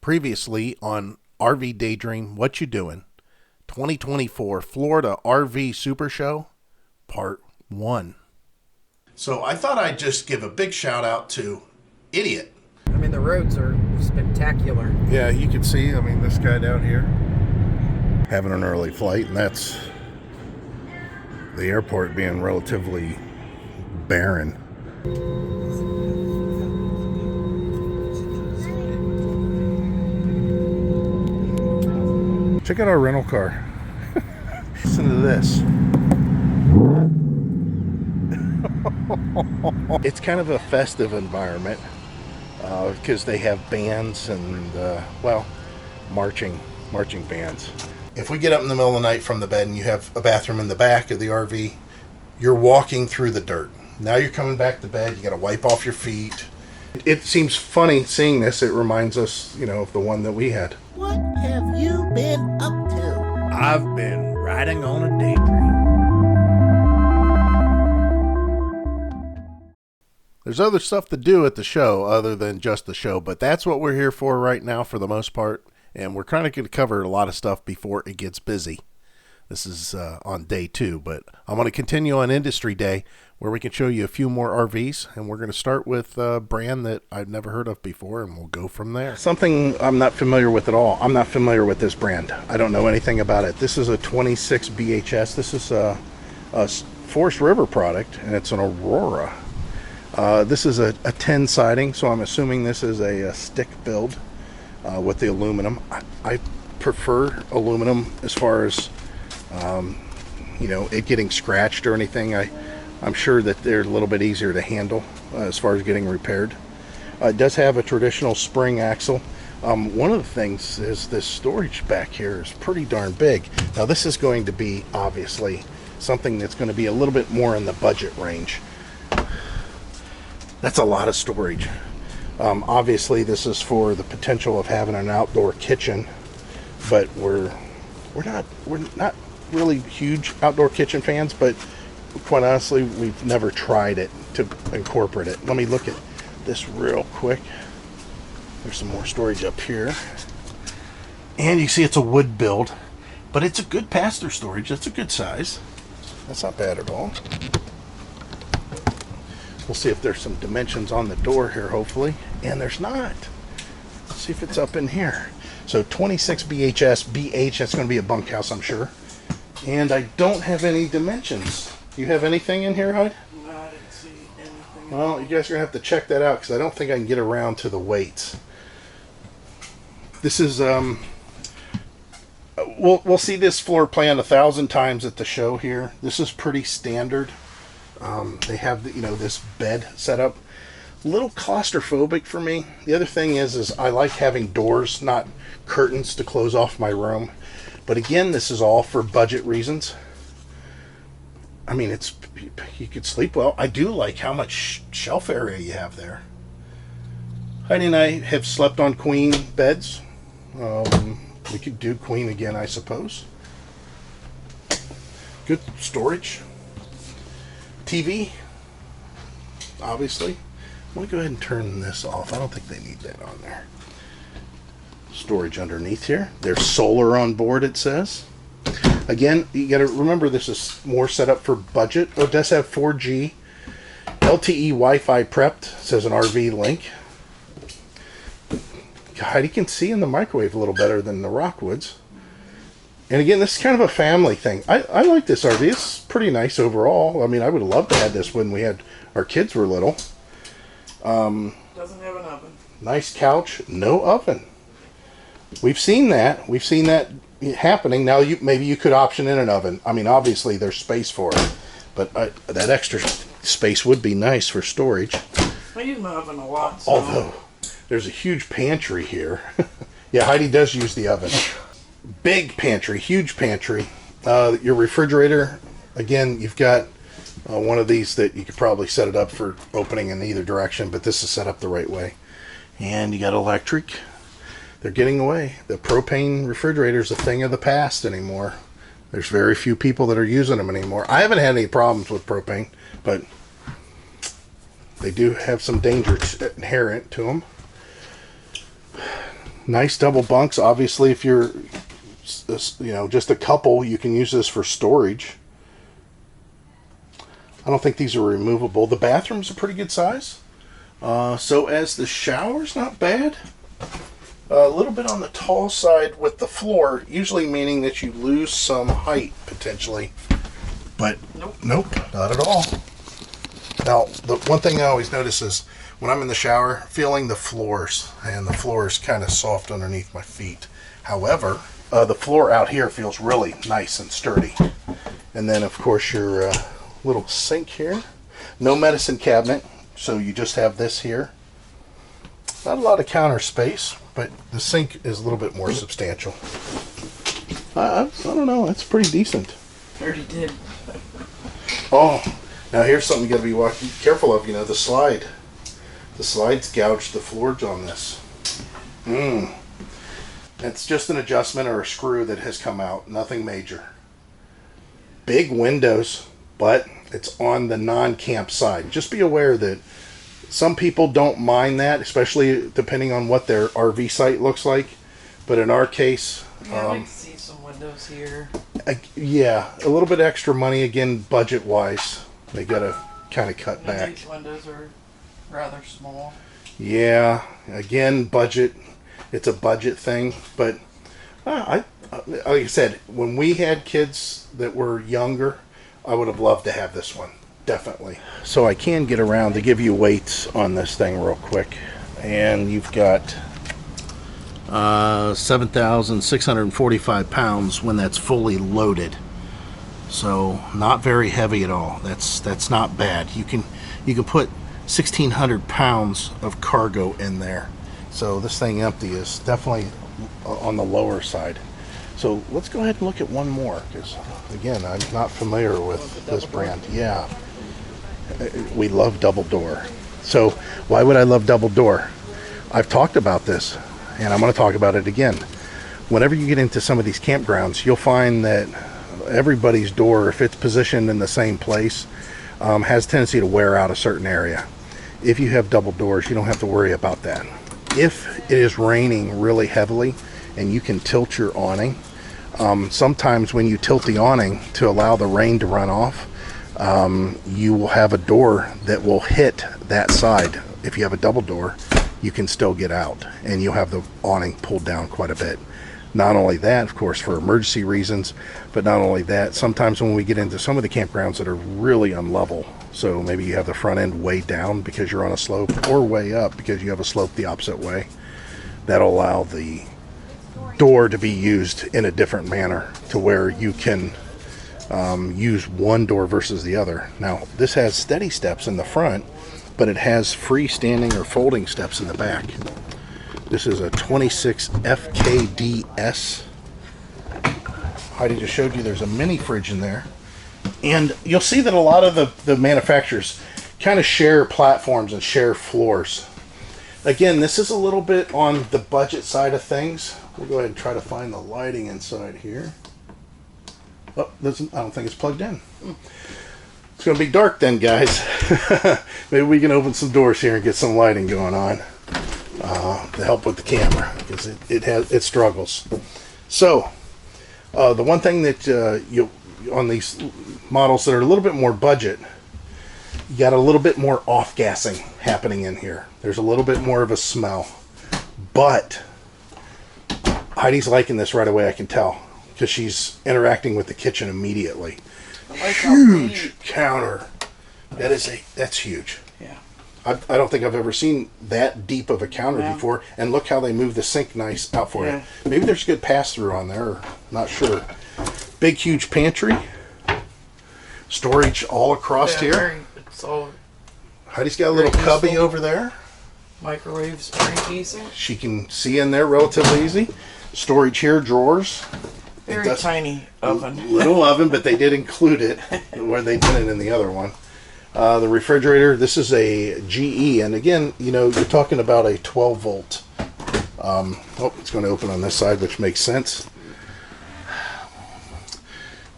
Previously on RV Daydream, What You Doing? 2024 Florida RV SuperShow, Part 1. So I thought I'd just give a big shout out to Idiot. I mean, the roads are spectacular. Yeah, you can see, this guy down here having an early flight, and that's the airport being relatively barren. Check out our rental car. Listen to this. It's kind of a festive environment because they have bands and, marching bands. If we get up in the middle of the night from the bed and you have a bathroom in the back of the RV, you're walking through the dirt. Now you're coming back to bed, you got to wipe off your feet. It seems funny seeing this. It reminds us, of the one that we had. What have you been up to? I've been riding on a daydream. There's other stuff to do at the show other than just the show, but that's what we're here for right now for the most part, and we're kind of going to cover a lot of stuff before it gets busy. This is on day 2, but I'm going to continue on Industry Day where we can show you a few more RVs, and we're going to start with a brand that I've never heard of before, and we'll go from there. Something I'm not familiar with at all. I'm not familiar with this brand. I don't know anything about it. This is a 26 BHS. This is a Forest River product, and it's an Aurora. This is a 10 siding, so I'm assuming this is a stick build with the aluminum. I prefer aluminum as far as it getting scratched or anything. I'm sure that they're a little bit easier to handle as far as getting repaired. It does have a traditional spring axle. One of the things is this storage back here is pretty darn big. Now this is going to be obviously something that's going to be a little bit more in the budget range. That's a lot of storage. Obviously this is for the potential of having an outdoor kitchen, but we're not really huge outdoor kitchen fans, but quite honestly we've never tried it to incorporate it. Let me look at this real quick. There's some more storage up here, and you see it's a wood build, but it's a good pass-through storage. That's a good size. That's not bad at all. We'll see if there's some dimensions on the door here, hopefully, and there's not. Let's see if it's up in here. So 26 BHS BH, that's going to be a bunkhouse, I'm sure. And I don't have any dimensions. You have anything in here, Heidi? No, I didn't see anything. Well, you guys are going to have to check that out because I don't think I can get around to the weights. This is, we'll see this floor plan 1,000 times at the show here. This is pretty standard. They have, this bed set up. A little claustrophobic for me. The other thing is I like having doors, not curtains, to close off my room. But again, this is all for budget reasons. You could sleep well. I do like how much shelf area you have there. Heidi and I have slept on queen beds. We could do queen again, I suppose. Good storage. TV, obviously. I'm going to go ahead and turn this off. I don't think they need that on there. Storage underneath here. There's solar on board, it says. Again, you got to remember this is more set up for budget. It does have 4G LTE Wi-Fi prepped. It says an RV link. God, you can see in the microwave a little better than the Rockwoods. And again, this is kind of a family thing. I like this RV. It's pretty nice overall. I would have loved to have this when our kids were little. Doesn't have an oven. Nice couch, no oven. We've seen that. We've seen that happening. Now, maybe you could option in an oven. Obviously, there's space for it. But that extra space would be nice for storage. I use my oven a lot. So. Although, there's a huge pantry here. Yeah, Heidi does use the oven. Big pantry, huge pantry. Your refrigerator, again, you've got one of these that you could probably set it up for opening in either direction, but this is set up the right way. And you got electric. They're getting away. The propane refrigerator is a thing of the past anymore. There's very few people that are using them anymore. I haven't had any problems with propane, but they do have some danger inherent to them. Nice double bunks. Obviously, if you're, just a couple, you can use this for storage. I don't think these are removable. The bathroom's a pretty good size. So as the shower's not bad. A little bit on the tall side with the floor, usually meaning that you lose some height potentially. But nope, not at all. Now, the one thing I always notice is when I'm in the shower, feeling the floors, and the floor is kind of soft underneath my feet. However, the floor out here feels really nice and sturdy. And then, of course, your little sink here. No medicine cabinet, so you just have this here. Not a lot of counter space, but the sink is a little bit more substantial. I don't know, that's pretty decent. Already did. Oh, now here's something you got to be careful of. The slide. The slide's gouged the floor on this. It's just an adjustment or a screw that has come out. Nothing major. Big windows, but it's on the non-camp side. Just be aware that some people don't mind that, especially depending on what their RV site looks like. But in our case, I like to see some windows here. Yeah, a little bit extra money again, budget-wise. They gotta kind of cut back. These windows are rather small. Yeah, again, budget. It's a budget thing, but like I said, when we had kids that were younger, I would have loved to have this one. Definitely. So I can get around to give you weights on this thing real quick. And you've got 7,645 pounds when that's fully loaded. So not very heavy at all. That's not bad. You can put 1,600 pounds of cargo in there. So this thing empty is definitely on the lower side. So let's go ahead and look at one more, because again, I'm not familiar with this brand. Yeah. We love double door. So why would I love double door? I've talked about this, and I'm going to talk about it again. Whenever you get into some of these campgrounds, you'll find that everybody's door, if it's positioned in the same place, has a tendency to wear out a certain area. If you have double doors, you don't have to worry about that. If it is raining really heavily and you can tilt your awning, sometimes when you tilt the awning to allow the rain to run off, you will have a door that will hit that side. If you have a double door, you can still get out, and you'll have the awning pulled down quite a bit. Not only that, of course, for emergency reasons, but not only that, sometimes when we get into some of the campgrounds that are really unlevel, so maybe you have the front end way down because you're on a slope, or way up because you have a slope the opposite way, that'll allow the door to be used in a different manner to where you can use one door versus the other. Now, this has steady steps in the front, but it has freestanding or folding steps in the back. This is a 26 FKDS. Heidi just showed you there's a mini fridge in there. And you'll see that a lot of the manufacturers kind of share platforms and share floors. Again, this is a little bit on the budget side of things. We'll go ahead and try to find the lighting inside here. Oh, I don't think it's plugged in. It's going to be dark then, guys. Maybe we can open some doors here and get some lighting going on to help with the camera, because it struggles. So, the one thing that on these models that are a little bit more budget, you got a little bit more off-gassing happening in here. There's a little bit more of a smell. But Heidi's liking this right away, I can tell, because she's interacting with the kitchen immediately. Huge counter. That's huge. Yeah. I don't think I've ever seen that deep of a counter before. And look how they move the sink nice out for it. Maybe there's good pass-through on there, or not sure. Big, huge pantry. Storage all across here. It's all Heidi's got a little cubby over there. Microwave's pretty decent. She can see in there relatively easy. Storage here, drawers. Very tiny oven. Little oven, but they did include it where they didn't in the other one. The refrigerator, this is a GE, and again, you're talking about a 12 volt. It's going to open on this side, which makes sense.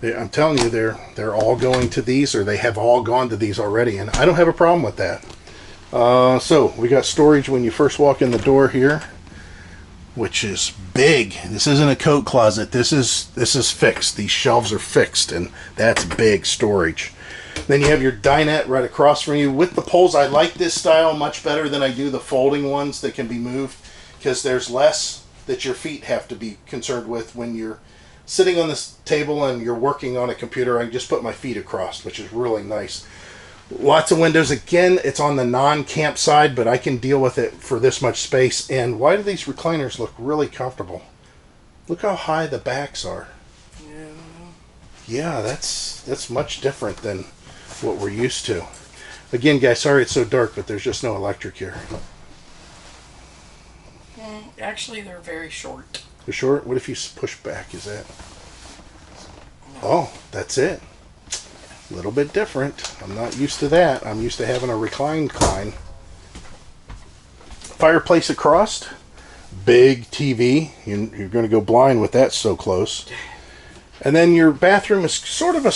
I'm telling you, they're all going to these, or they have all gone to these already, and I don't have a problem with that. So we got storage when you first walk in the door here. which is big. This isn't a coat closet. This is fixed. These shelves are fixed, and that's big storage. Then you have your dinette right across from you with the poles. I like this style much better than I do the folding ones that can be moved, because there's less that your feet have to be concerned with when you're sitting on this table and you're working on a computer. I can just put my feet across, which is really nice. Lots of windows. Again, it's on the non-camp side, but I can deal with it for this much space. And why do these recliners look really comfortable? Look how high the backs are. Yeah, that's much different than what we're used to. Again, guys, sorry it's so dark, but there's just no electric here. Actually, they're very short. They're short? What if you push back? Is that... Oh, that's it. A little bit different. I'm not used to that. I'm used to having a reclined fireplace across. Big TV. You're going to go blind with that so close. And then your bathroom is sort of a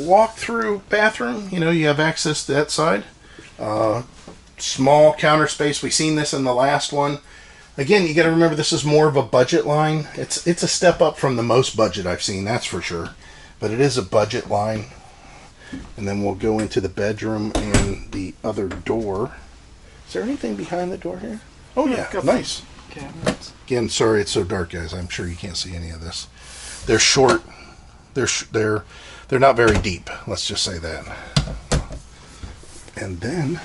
walk-through bathroom. You know, you have access to that side. Small counter space. We've seen this in the last one. Again, you got to remember this is more of a budget line. It's a step up from the most budget I've seen, that's for sure. But it is a budget line. And then we'll go into the bedroom and the other door. Is there anything behind the door here? Oh yeah, nice. Cabinets. Again, sorry it's so dark, guys. I'm sure you can't see any of this. They're short. They're not very deep. Let's just say that. And then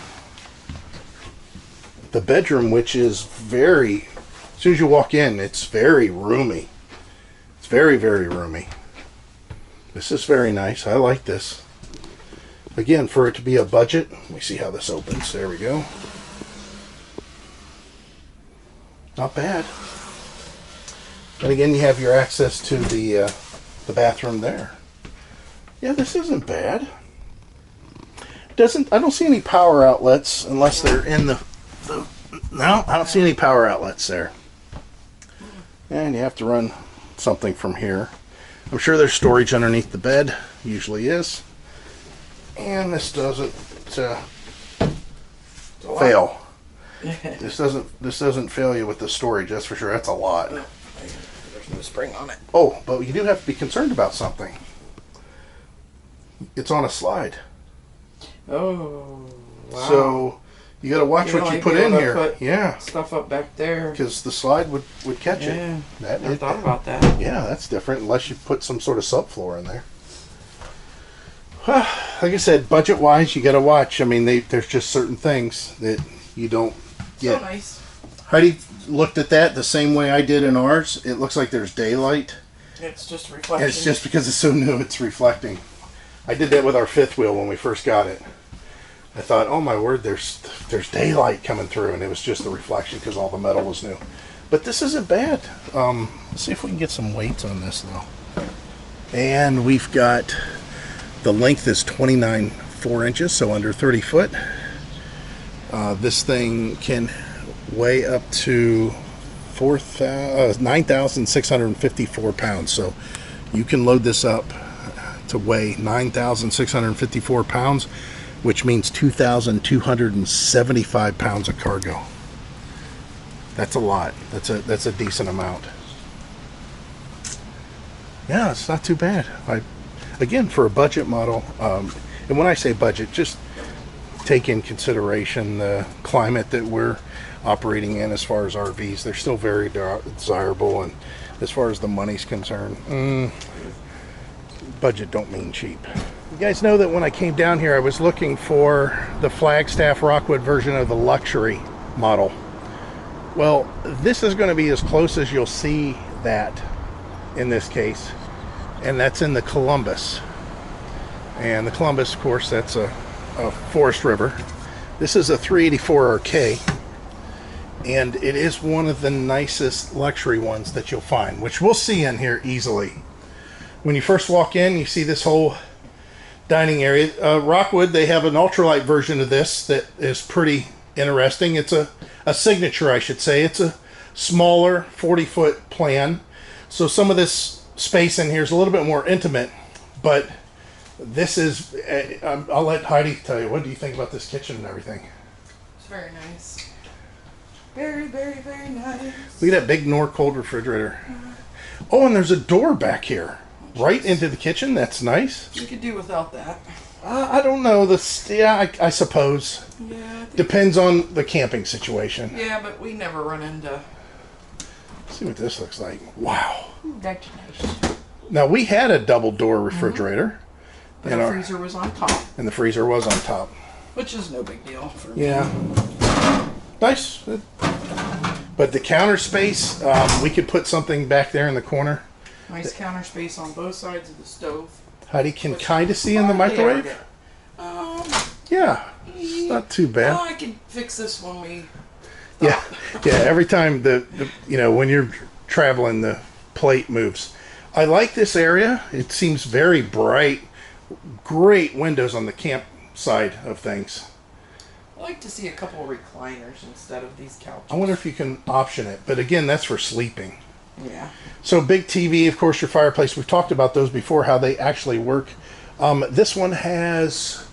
the bedroom, which is very, as soon as you walk in, it's very roomy. It's very, very roomy. This is very nice. I like this. Again, for it to be a budget, let me see how this opens. There we go. Not bad. And again, you have your access to the bathroom there. Yeah, this isn't bad. I don't see any power outlets unless they're in the no, I don't see any power outlets there. And you have to run something from here. I'm sure there's storage underneath the bed. Usually is. And this doesn't fail. This doesn't fail you with the storage, that's for sure. That's a lot. There's no spring on it. Oh, but you do have to be concerned about something. It's on a slide. Oh, wow. So you got to watch what you put in here. Put yeah, stuff up back there. because the slide would catch Yeah, it. never thought about that. Yeah, that's different unless you put some sort of subfloor in there. Like I said, budget-wise, you got to watch. I mean, there's just certain things that you don't get. So nice. Heidi looked at that the same way I did in ours. It looks like there's daylight. It's just reflection. It's just because it's so new, it's reflecting. I did that with our fifth wheel when we first got it. I thought, oh my word, there's daylight coming through, and it was just the reflection because all the metal was new. But this isn't bad. Let's see if we can get some weights on this though. And we've got, the length is 29.4 inches, so under 30 foot. This thing can weigh up to 9,654 pounds. So you can load this up to weigh 9,654 pounds, which means 2,275 pounds of cargo. That's a lot. That's a decent amount. Yeah, it's not too bad. Again, for a budget model, and when I say budget, just take in consideration the climate that we're operating in as far as RVs. They're still very desirable, and as far as the money's concerned, budget don't mean cheap. You guys know that when I came down here, I was looking for the Flagstaff Rockwood version of the luxury model. Well, this is going to be as close as you'll see that in this case, and that's in the Columbus. And the Columbus, of course, that's a Forest River. This is a 384 RK, and it is one of the nicest luxury ones that you'll find, which we'll see in here easily. When you first walk in, you see this whole dining area. Rockwood, they have an ultralight version of this that is pretty interesting. It's a signature, I should say. It's a smaller 40-foot plan. So some of this space in here is a little bit more intimate, but this is, I'll let Heidi tell you. What do you think about this kitchen and everything? It's very nice. Very, very, very nice. Look at that big Nor cold refrigerator. Oh, and there's a door back here, right into the kitchen. That's nice. We could do without that. I don't know. Yeah, I suppose. Yeah. Depends on the camping situation. Yeah, but we never run into. Let's see what this looks like. Wow. Ooh, that's nice. Now, we had a double door refrigerator. But the freezer was on top. And the freezer was on top. Which is no big deal for me. Yeah. Nice. But the counter space, we could put something back there in the corner. Nice counter space on both sides of the stove. Heidi can kind of see in the microwave. Yeah. It's not too bad. Oh, I can fix this when we... Yeah. Yeah, every time when you're traveling, the plate moves. I like this area. It seems very bright. Great windows on the camp side of things. I like to see a couple of recliners instead of these couches. I wonder if you can option it, but again, that's for sleeping. Yeah. So big TV, of course, your fireplace. We've talked about those before, how they actually work. This one has,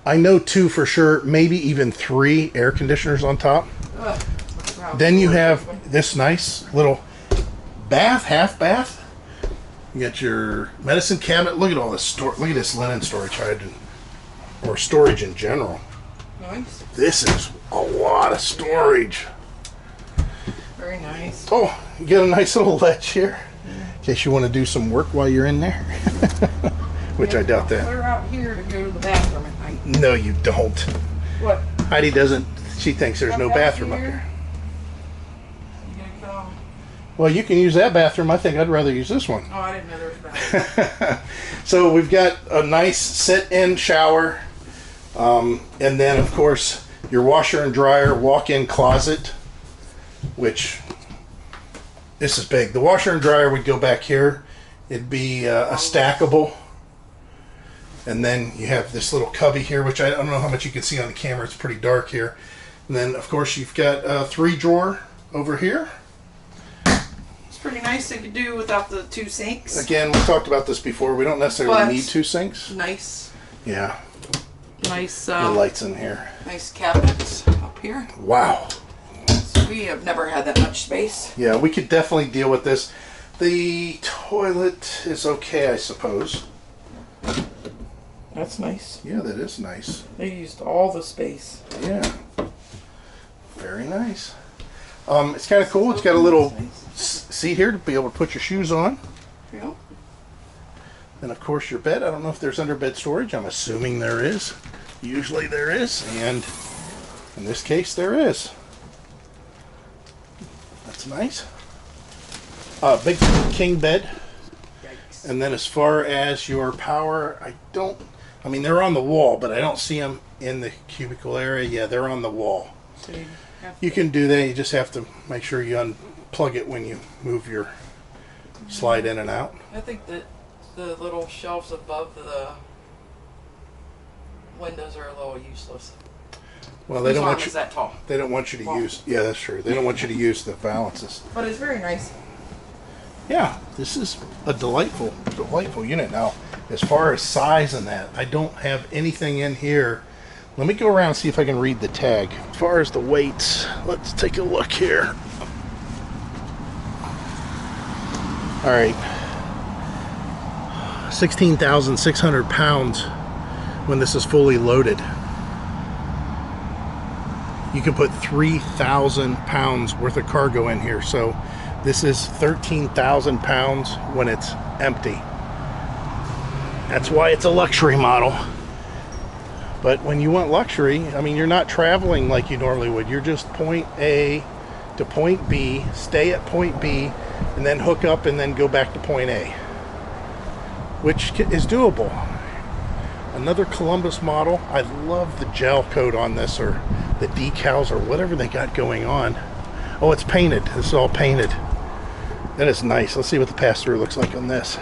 I know 2 for sure, maybe even 3 air conditioners on top. Then you have this nice little bath, half bath. You got your medicine cabinet. Look at all this look at this linen storage, or storage in general. Nice. This is a lot of storage. Very nice. Oh, you get a nice little ledge here in case you want to do some work while you're in there. Which I doubt that. We're out here to go to the bathroom at night. No, you don't. What? Heidi doesn't. She thinks there's no bathroom up here. You gonna go? Well, you can use that bathroom. I think I'd rather use this one. Oh, I didn't know there was a bathroom. So we've got a nice sit-in shower. And then, of course, your washer and dryer walk-in closet, which this is big. The washer and dryer would go back here. It'd be a stackable. And then you have this little cubby here, which I don't know how much you can see on the camera. It's pretty dark here. And then, of course, you've got a 3-drawer over here. It's pretty nice. They could do without the 2 sinks. Again, we talked about this before. We don't necessarily But need 2 sinks. Nice. Yeah. Nice. The lights in here. Nice cabinets up here. Wow. So we have never had that much space. Yeah, we could definitely deal with this. The toilet is okay, I suppose. That's nice. Yeah, that is nice. They used all the space. Yeah. Very nice. It's kind of cool. It's got a little seat here to be able to put your shoes on. Yeah. And of course your bed. I don't know if there's underbed storage. I'm assuming there is. Usually there is. And in this case there is. That's nice. Big king bed. Yikes. And then as far as your power, I mean they're on the wall, but I don't see them in the cubicle area. Yeah, they're on the wall. So You can do that. You just have to make sure you unplug it when you move your slide in and out. I think that the little shelves above the windows are a little useless. Well, they don't want you. That tall. They don't want you to use. Yeah, that's true. They don't want you to use the valances. But it's very nice. Yeah, this is a delightful unit. Now, as far as size and that, I don't have anything in here. Let me go around and see if I can read the tag. As far as the weights, let's take a look here. All right. 16,600 pounds when this is fully loaded. You can put 3,000 pounds worth of cargo in here. So this is 13,000 pounds when it's empty. That's why it's a luxury model. But when you want luxury, I mean, you're not traveling like you normally would. You're just point A to point B, stay at point B, and then hook up and then go back to point A, which is doable. Another Columbus model. I love the gel coat on this, or the decals, or whatever they got going on. Oh, it's painted. This is all painted. That is nice. Let's see what the pass-through looks like on this.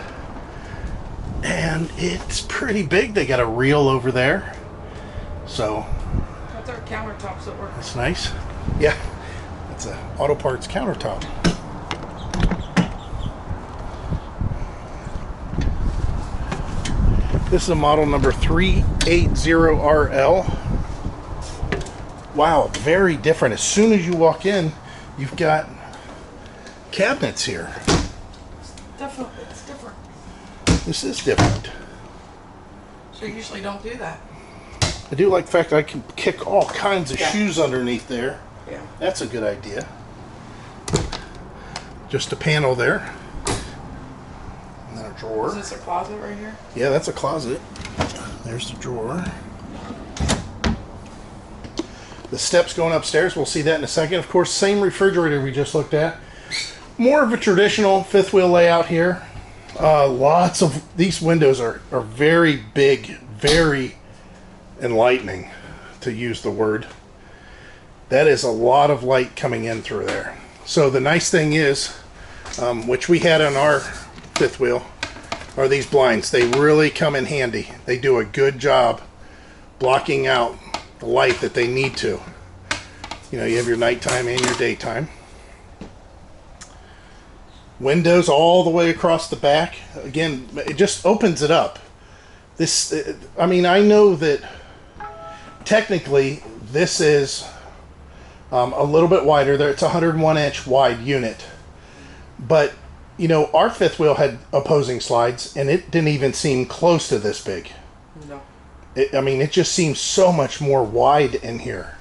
And it's pretty big. They got a reel over there. So That's our countertops that work. that's nice. Yeah, that's a auto parts countertop. This is a model number 380RL. Wow, very different. As soon as you walk in, you've got cabinets here. It's different. This is different. So you usually don't do that. I do like the fact that I can kick all kinds of shoes underneath there. Yeah. That's a good idea. Just a panel there. And then a drawer. Is this a closet right here? Yeah, that's a closet. There's the drawer. The steps going upstairs, we'll see that in a second. Of course, same refrigerator we just looked at. More of a traditional fifth wheel layout here. Lots of these windows are very big, very enlightening, to use the word. That is a lot of light coming in through there. So the nice thing is, which we had on our fifth wheel, are these blinds. They really come in handy. They do a good job blocking out the light that they need to. You know, you have your nighttime and your daytime. Windows all the way across the back. Again, it just opens it up. This, I mean, I know that technically this is a little bit wider. There, it's a 101-inch wide unit, but you know, our fifth wheel had opposing slides, and it didn't even seem close to this big. No. I mean, it just seems so much more wide in here.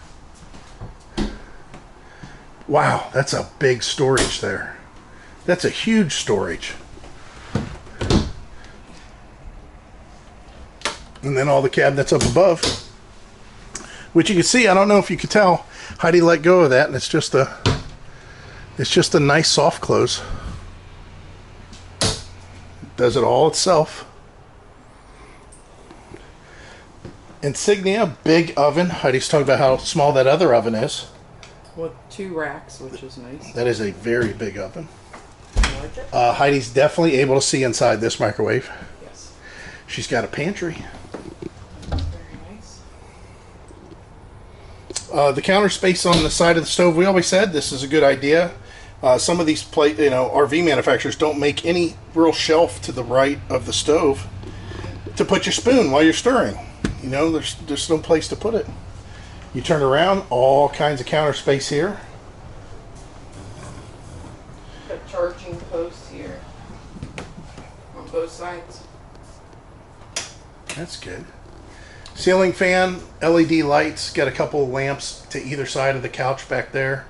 Wow, that's a big storage there. That's a huge storage. And then all the cabinets up above, which you can see, I don't know if you could tell, Heidi let go of that, and it's just a nice soft close. Does it all itself. Insignia, big oven. Heidi's talking about how small that other oven is. With 2 racks, which is nice. That is a very big oven. I like it. Heidi's definitely able to see inside this microwave. Yes. She's got a pantry. Very nice. The counter space on the side of the stove, we always said this is a good idea. Some of these RV manufacturers don't make any real shelf to the right of the stove to put your spoon while you're stirring. You know, there's no place to put it. You turn around, all kinds of counter space here. Got charging posts here on both sides. That's good. Ceiling fan, LED lights, got a couple of lamps to either side of the couch back there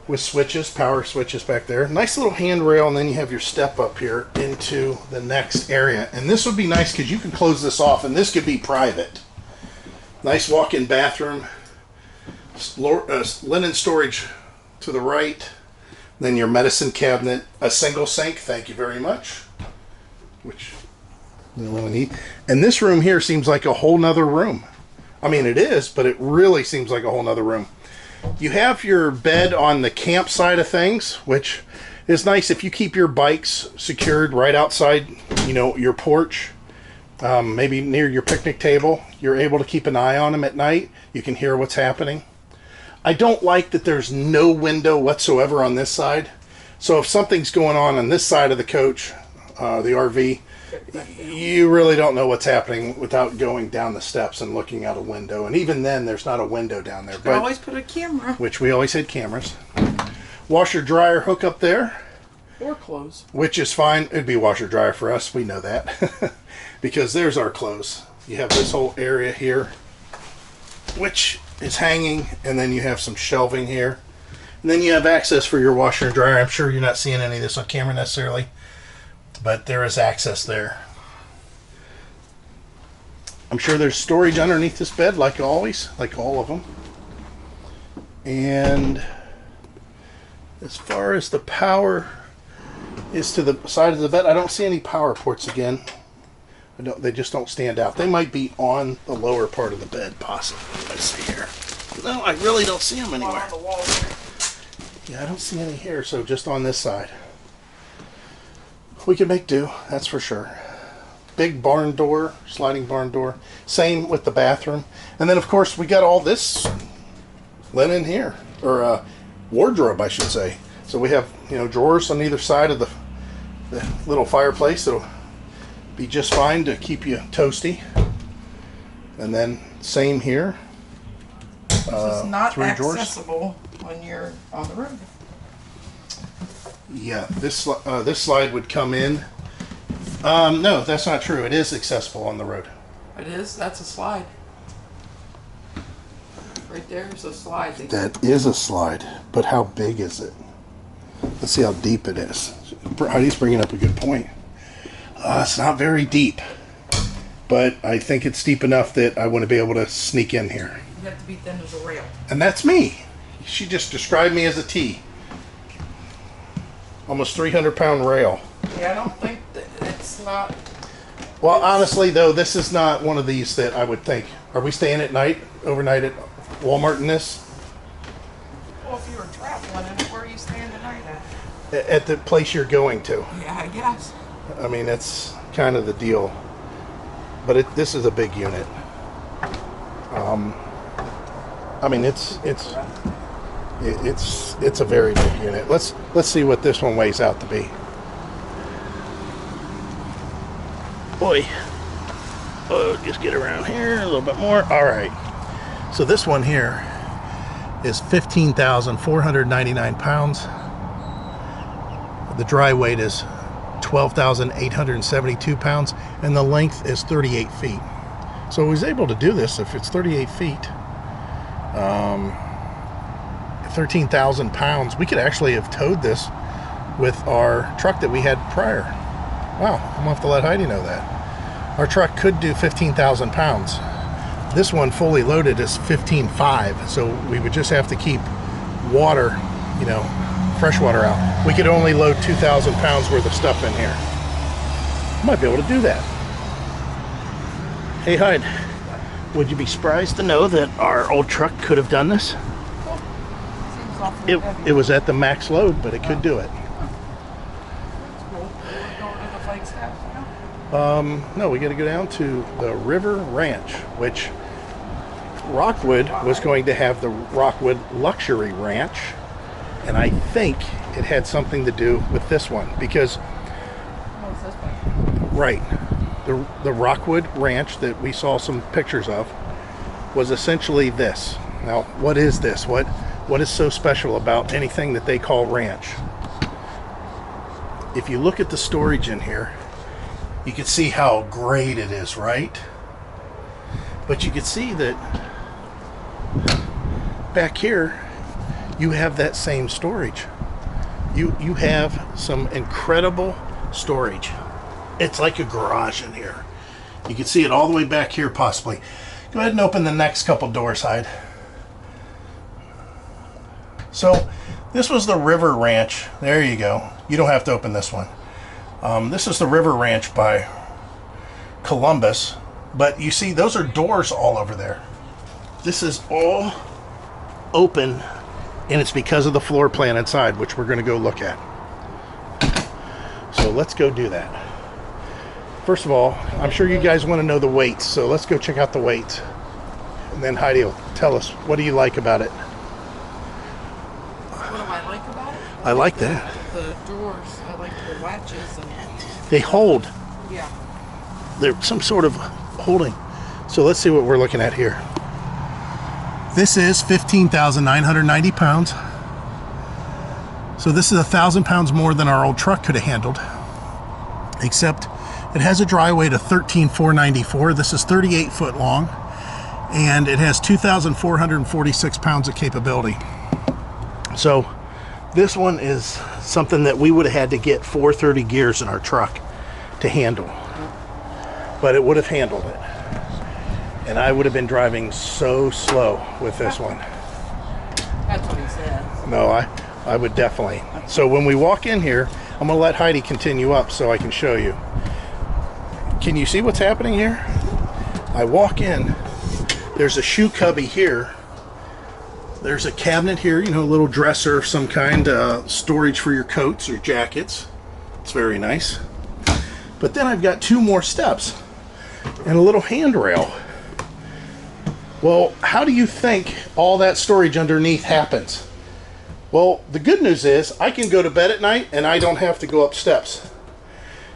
with switches, power switches back there. Nice little handrail, and then you have your step up here into the next area. And this would be nice because you can close this off, and this could be private. Nice walk-in bathroom, linen storage to the right, then your medicine cabinet, a single sink, thank you very much, which you don't really need. And this room here seems like a whole nother room. I mean, it is, but it really seems like a whole nother room. You have your bed on the camp side of things, which is nice if you keep your bikes secured right outside, you know, your porch. Maybe near your picnic table, you're able to keep an eye on them at night. You can hear what's happening. I don't like that there's no window whatsoever on this side. So if something's going on this side of the coach, the RV, you really don't know what's happening without going down the steps and looking out a window. And even then, there's not a window down there. But always put a camera. Which we always had cameras. Washer dryer hook up there. Or clothes. Which is fine. It'd be washer dryer for us. We know that. Because there's our clothes. You have this whole area here, which is hanging, and then you have some shelving here. And then you have access for your washer and dryer. I'm sure you're not seeing any of this on camera necessarily, but there is access there. I'm sure there's storage underneath this bed, like always, like all of them. And as far as the power is to the side of the bed, I don't see any power ports again. They just don't stand out. They might be on the lower part of the bed, possibly. Let's see here. No, I really don't see them anywhere. On the wall here. Yeah, I don't see any here, so just on this side. We can make do, that's for sure. Big barn door, sliding barn door. Same with the bathroom. And then, of course, we got all this linen here, or wardrobe, I should say. So we have, you know, drawers on either side of the little fireplace. It'll be just fine to keep you toasty. And then same here. This is not 3 drawers. accessible when you're on the road. Yeah, this slide would come in. No, that's not true. It is accessible on the road. It is. That's a slide. Right there is a slide. That is a slide, but how big is it? Let's see how deep it is. Heidi's bringing up a good point. It's not very deep, but I think it's deep enough that I want to be able to sneak in here. You have to be thin as a rail. And that's me. She just described me as a T. Almost 300-pound rail. Yeah, I don't think that it's not. Well, honestly, though, this is not one of these that I would think. Are we staying at night, overnight at Walmart in this? Well, if you were traveling, where are you staying tonight at? At the place you're going to. Yeah, I guess. I mean, that's kind of the deal. But this is a big unit. I mean, it's a very big unit. Let's see what this one weighs out to be. Boy. Oh, just get around here a little bit more. All right. So this one here is 15,499 pounds. The dry weight is 12,872 pounds, and the length is 38 feet. So I was able to do this if it's 38 feet. 13,000 pounds. We could actually have towed this with our truck that we had prior. Wow, I'm gonna have to let Heidi know that. Our truck could do 15,000 pounds. This one fully loaded is 15.5, so we would just have to keep water, you know, fresh water out. We could only load 2,000 pounds worth of stuff in here. Might be able to do that. Hey Heidi, would you be surprised to know that our old truck could have done this? Seems awfully heavy. It was at the max load, but it could do it. That's cool. We're going to the Flagstaff now? No, we got to go down to the River Ranch, which Rockwood was going to have the Rockwood Luxury Ranch, and I think it had something to do with this one because, Oh, it's this way. right, the Rockwood Ranch that we saw some pictures of was essentially this. Now, what is this? What is so special about anything that they call ranch? If you look at the storage in here, you can see how great it is, right? But you can see that back here, you have that same storage. You have some incredible storage. It's like a garage in here. You can see it all the way back here possibly. Go ahead and open the next couple doors, Hyde. So this was the River Ranch. There you go. You don't have to open this one. This is the River Ranch by Columbus. But you see, those are doors all over there. This is all open, and it's because of the floor plan inside, which we're going to go look at. So let's go do that. First of all, I'm sure you guys want to know the weights, so let's go check out the weights. And then Heidi will tell us, what do you like about it? What do I like about it? I like that. The drawers. I like the latches and They hold. yeah. They're some sort of holding. So let's see what we're looking at here. This is 15,990 pounds. So this is 1,000 pounds more than our old truck could have handled. Except it has a dry weight of 13,494. This is 38 foot long. And it has 2,446 pounds of capability. So this one is something that we would have had to get 430 gears in our truck to handle. But it would have handled it. And I would have been driving so slow with this one. That's what he said. No, I would definitely. So when we walk in here, I'm going to let Heidi continue up so I can show you. Can you see what's happening here? I walk in. There's a shoe cubby here. There's a cabinet here, you know, a little dresser of some kind, storage for your coats or jackets. It's very nice. But then I've got 2 more steps and a little handrail. Well, how do you think all that storage underneath happens? Well, the good news is I can go to bed at night and I don't have to go up steps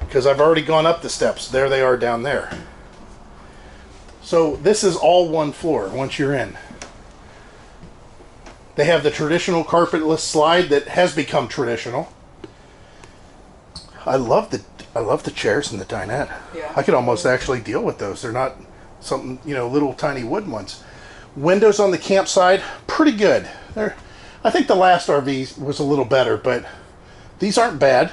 because I've already gone up the steps. There they are down there. So this is all one floor once you're in. They have the traditional carpetless slide that has become traditional. I love the chairs in the dinette. Yeah. I could almost actually deal with those. They're not something, you know, little tiny wooden ones. Windows on the campsite, pretty good. I think the last RV was a little better, but these aren't bad.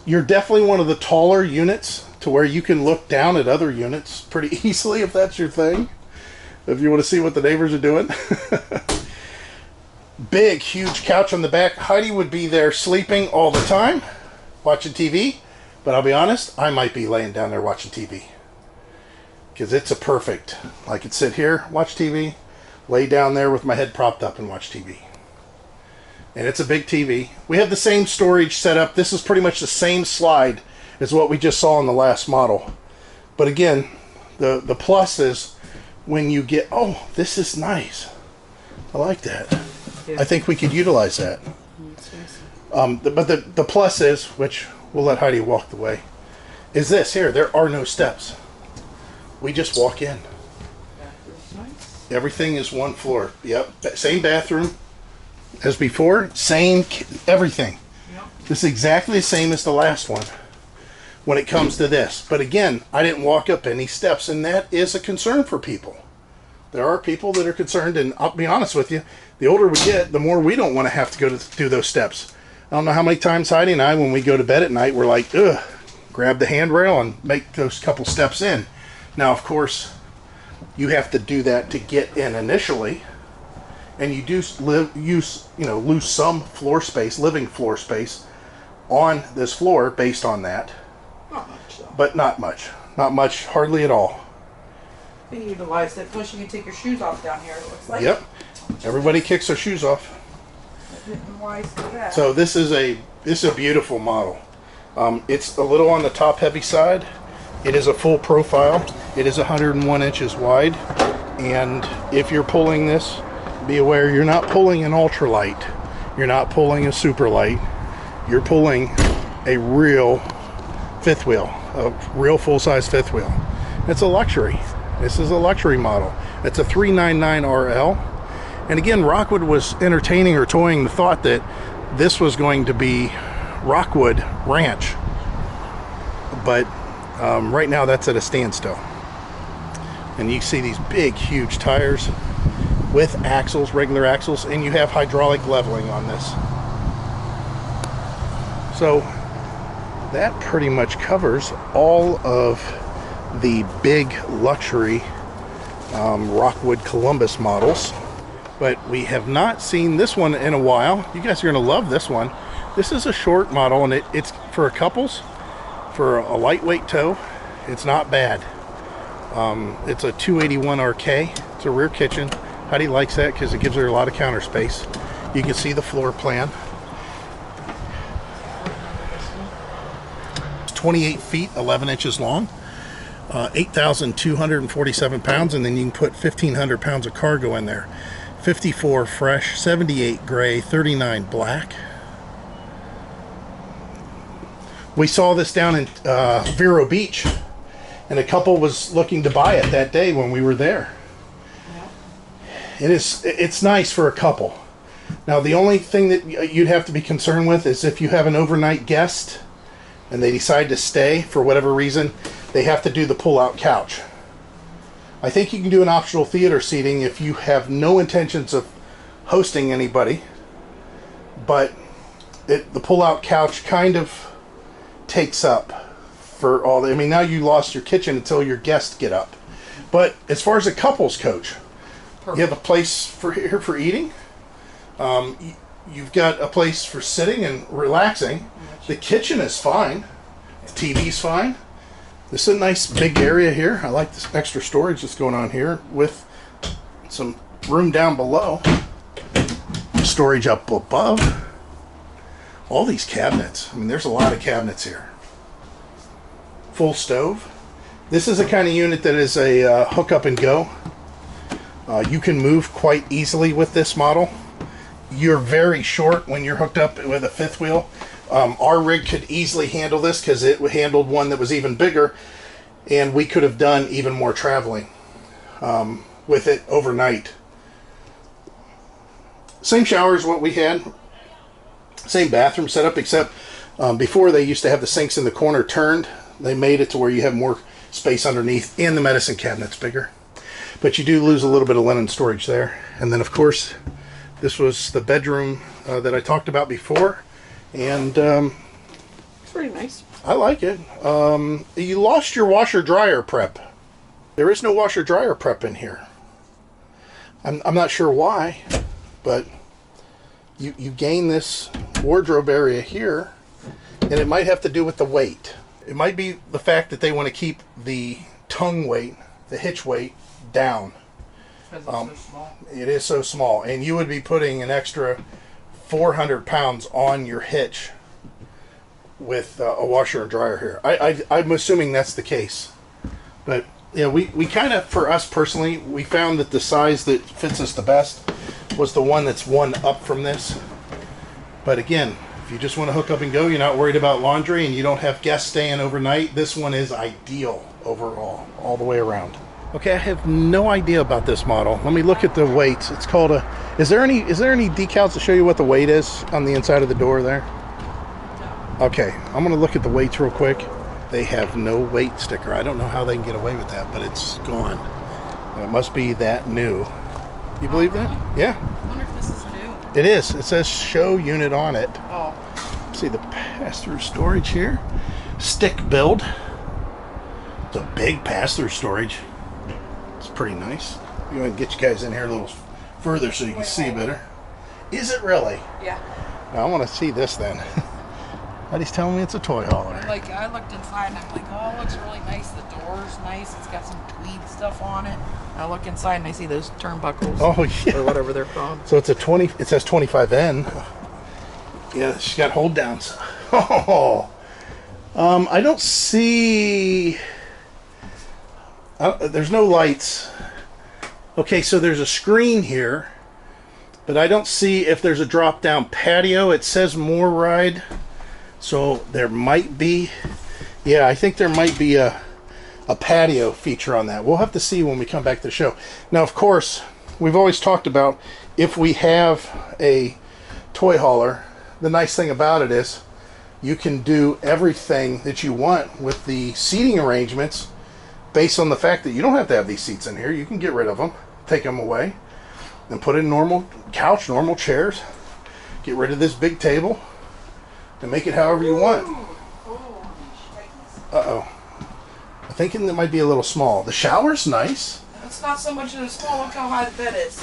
You're definitely one of the taller units to where you can look down at other units pretty easily if that's your thing. If you want to see what the neighbors are doing. Big, huge couch on the back. Heidi would be there sleeping all the time, watching TV. But I'll be honest, I might be laying down there watching TV. Because it's a perfect. I could sit here, watch TV, lay down there with my head propped up and watch TV. And it's a big TV. We have the same storage setup. This is pretty much the same slide as what we just saw in the last model. But again, the plus is when you get, oh, this is nice. I like that. Yeah. I think we could utilize that. But the plus is, which we'll let Heidi walk the way, is this here. There are no steps. We just walk in. Everything is one floor. Yep. Same bathroom as before. Same everything. Yep. This is exactly the same as the last one when it comes to this. But again, I didn't walk up any steps, and that is a concern for people. There are people that are concerned, and I'll be honest with you, the older we get, the more we don't want to have to go to do those steps. I don't know how many times Heidi and I, when we go to bed at night, we're like, ugh, grab the handrail and make those couple steps in. Now, of course, you have to do that to get in initially, and you do lose some floor space, living floor space, on this floor based on that. Not much, though. But not much. Not much, hardly at all. You utilize it. Plus, you can take your shoes off down here, it looks like. Yep. Everybody kicks their shoes off. So this is a beautiful model. It's a little on the top heavy side. It is a full profile. It is 101 inches wide. And if you're pulling this, be aware you're not pulling an ultralight. You're not pulling a super light. You're pulling a real fifth wheel, a real full-size fifth wheel. It's a luxury. This is a luxury model. It's a 399 RL. And again, Rockwood was entertaining or toying the thought that this was going to be Rockwood Ranch. But right now that's at a standstill. And you see these big, huge tires with axles, regular axles, and you have hydraulic leveling on this. So that pretty much covers all of the big luxury Rockwood Columbus models. But we have not seen this one in a while. You guys are going to love this one. This is a short model, and it's for a couples, for a lightweight tow. It's not bad. It's a 281 RK. It's a rear kitchen. Heidi likes that because it gives her a lot of counter space. You can see the floor plan. It's 28 feet, 11 inches long. 8,247 pounds, and then you can put 1,500 pounds of cargo in there. 54 fresh, 78 gray, 39 black. We saw this down in Vero Beach, and a couple was looking to buy it that day when we were there. It's nice for a couple. Now, the only thing that you'd have to be concerned with is if you have an overnight guest and they decide to stay for whatever reason, they have to do the pull-out couch. I think you can do an optional theater seating if you have no intentions of hosting anybody, but the pull-out couch kind of takes up for all the, I mean, now you lost your kitchen until your guests get up. But as far as a couples coach, perfect. You have a place here for eating. You've got a place for sitting and relaxing. The kitchen is fine. The TV's fine. This is a nice big area here. I like this extra storage that's going on here with some room down below. Storage up above. All these cabinets. I mean, there's a lot of cabinets here. Full stove. This is a kind of unit that is a hook up and go. You can move quite easily with this model. You're very short when you're hooked up with a fifth wheel. Our rig could easily handle this because it handled one that was even bigger, and we could have done even more traveling with it overnight. Same shower as what we had. Same bathroom setup, except before they used to have the sinks in the corner turned. They made it to where you have more space underneath, and the medicine cabinet's bigger. But you do lose a little bit of linen storage there. And then, of course, this was the bedroom that I talked about before. And It's pretty nice. I like it. You lost your washer-dryer prep. There is no washer-dryer prep in here. I'm not sure why, but you gain this wardrobe area here, and it might have to do with the weight. It might be the fact that they want to keep the tongue weight, the hitch weight, down. Because it's so small. It is so small, and you would be putting an extra 400 pounds on your hitch with a washer and dryer here. I'm assuming that's the case. But yeah, we kind of, for us personally, we found that the size that fits us the best was the one that's one up from this. But again, if you just want to hook up and go, you're not worried about laundry, and you don't have guests staying overnight, this one is ideal overall, all the way around. Okay, I have no idea about this model. Let me look at the weights. It's called a... Is there any decals to show you what the weight is on the inside of the door there? No. Okay, I'm going to look at the weights real quick. They have no weight sticker. I don't know how they can get away with that, but it's gone. And it must be that new. You believe that? Yeah. I wonder if this is new. It is. It says show unit on it. Oh. See the pass-through storage here. Stick build. It's a big pass-through storage. It's pretty nice. Go ahead and get you guys in here a little further so you can see better. Is it really? Yeah. Now, I want to see this then. Heidi's telling me it's a toy hauler. Like, I looked inside and I'm like, oh, it looks really nice. The door's nice. It's got some tweed stuff on it. I look inside and I see those turnbuckles. Oh, yeah. Or whatever they're called. So it's a 20, it says 25N. Yeah, she's got hold downs. Oh, I don't see... there's no lights. Okay, so there's a screen here, but I don't see if there's a drop down patio. It says more ride, so there might be. Yeah, I think there might be a patio feature on that. We'll have to see when we come back to the show. Now, of course, we've always talked about if we have a toy hauler, the nice thing about it is you can do everything that you want with the seating arrangements based on the fact that you don't have to have these seats in here. You can get rid of them, take them away, and put in normal couch, normal chairs, get rid of this big table, and make it however you want. Uh-oh. I'm thinking that might be a little small. The shower's nice. It's not so much of a small. Look how high the bed is.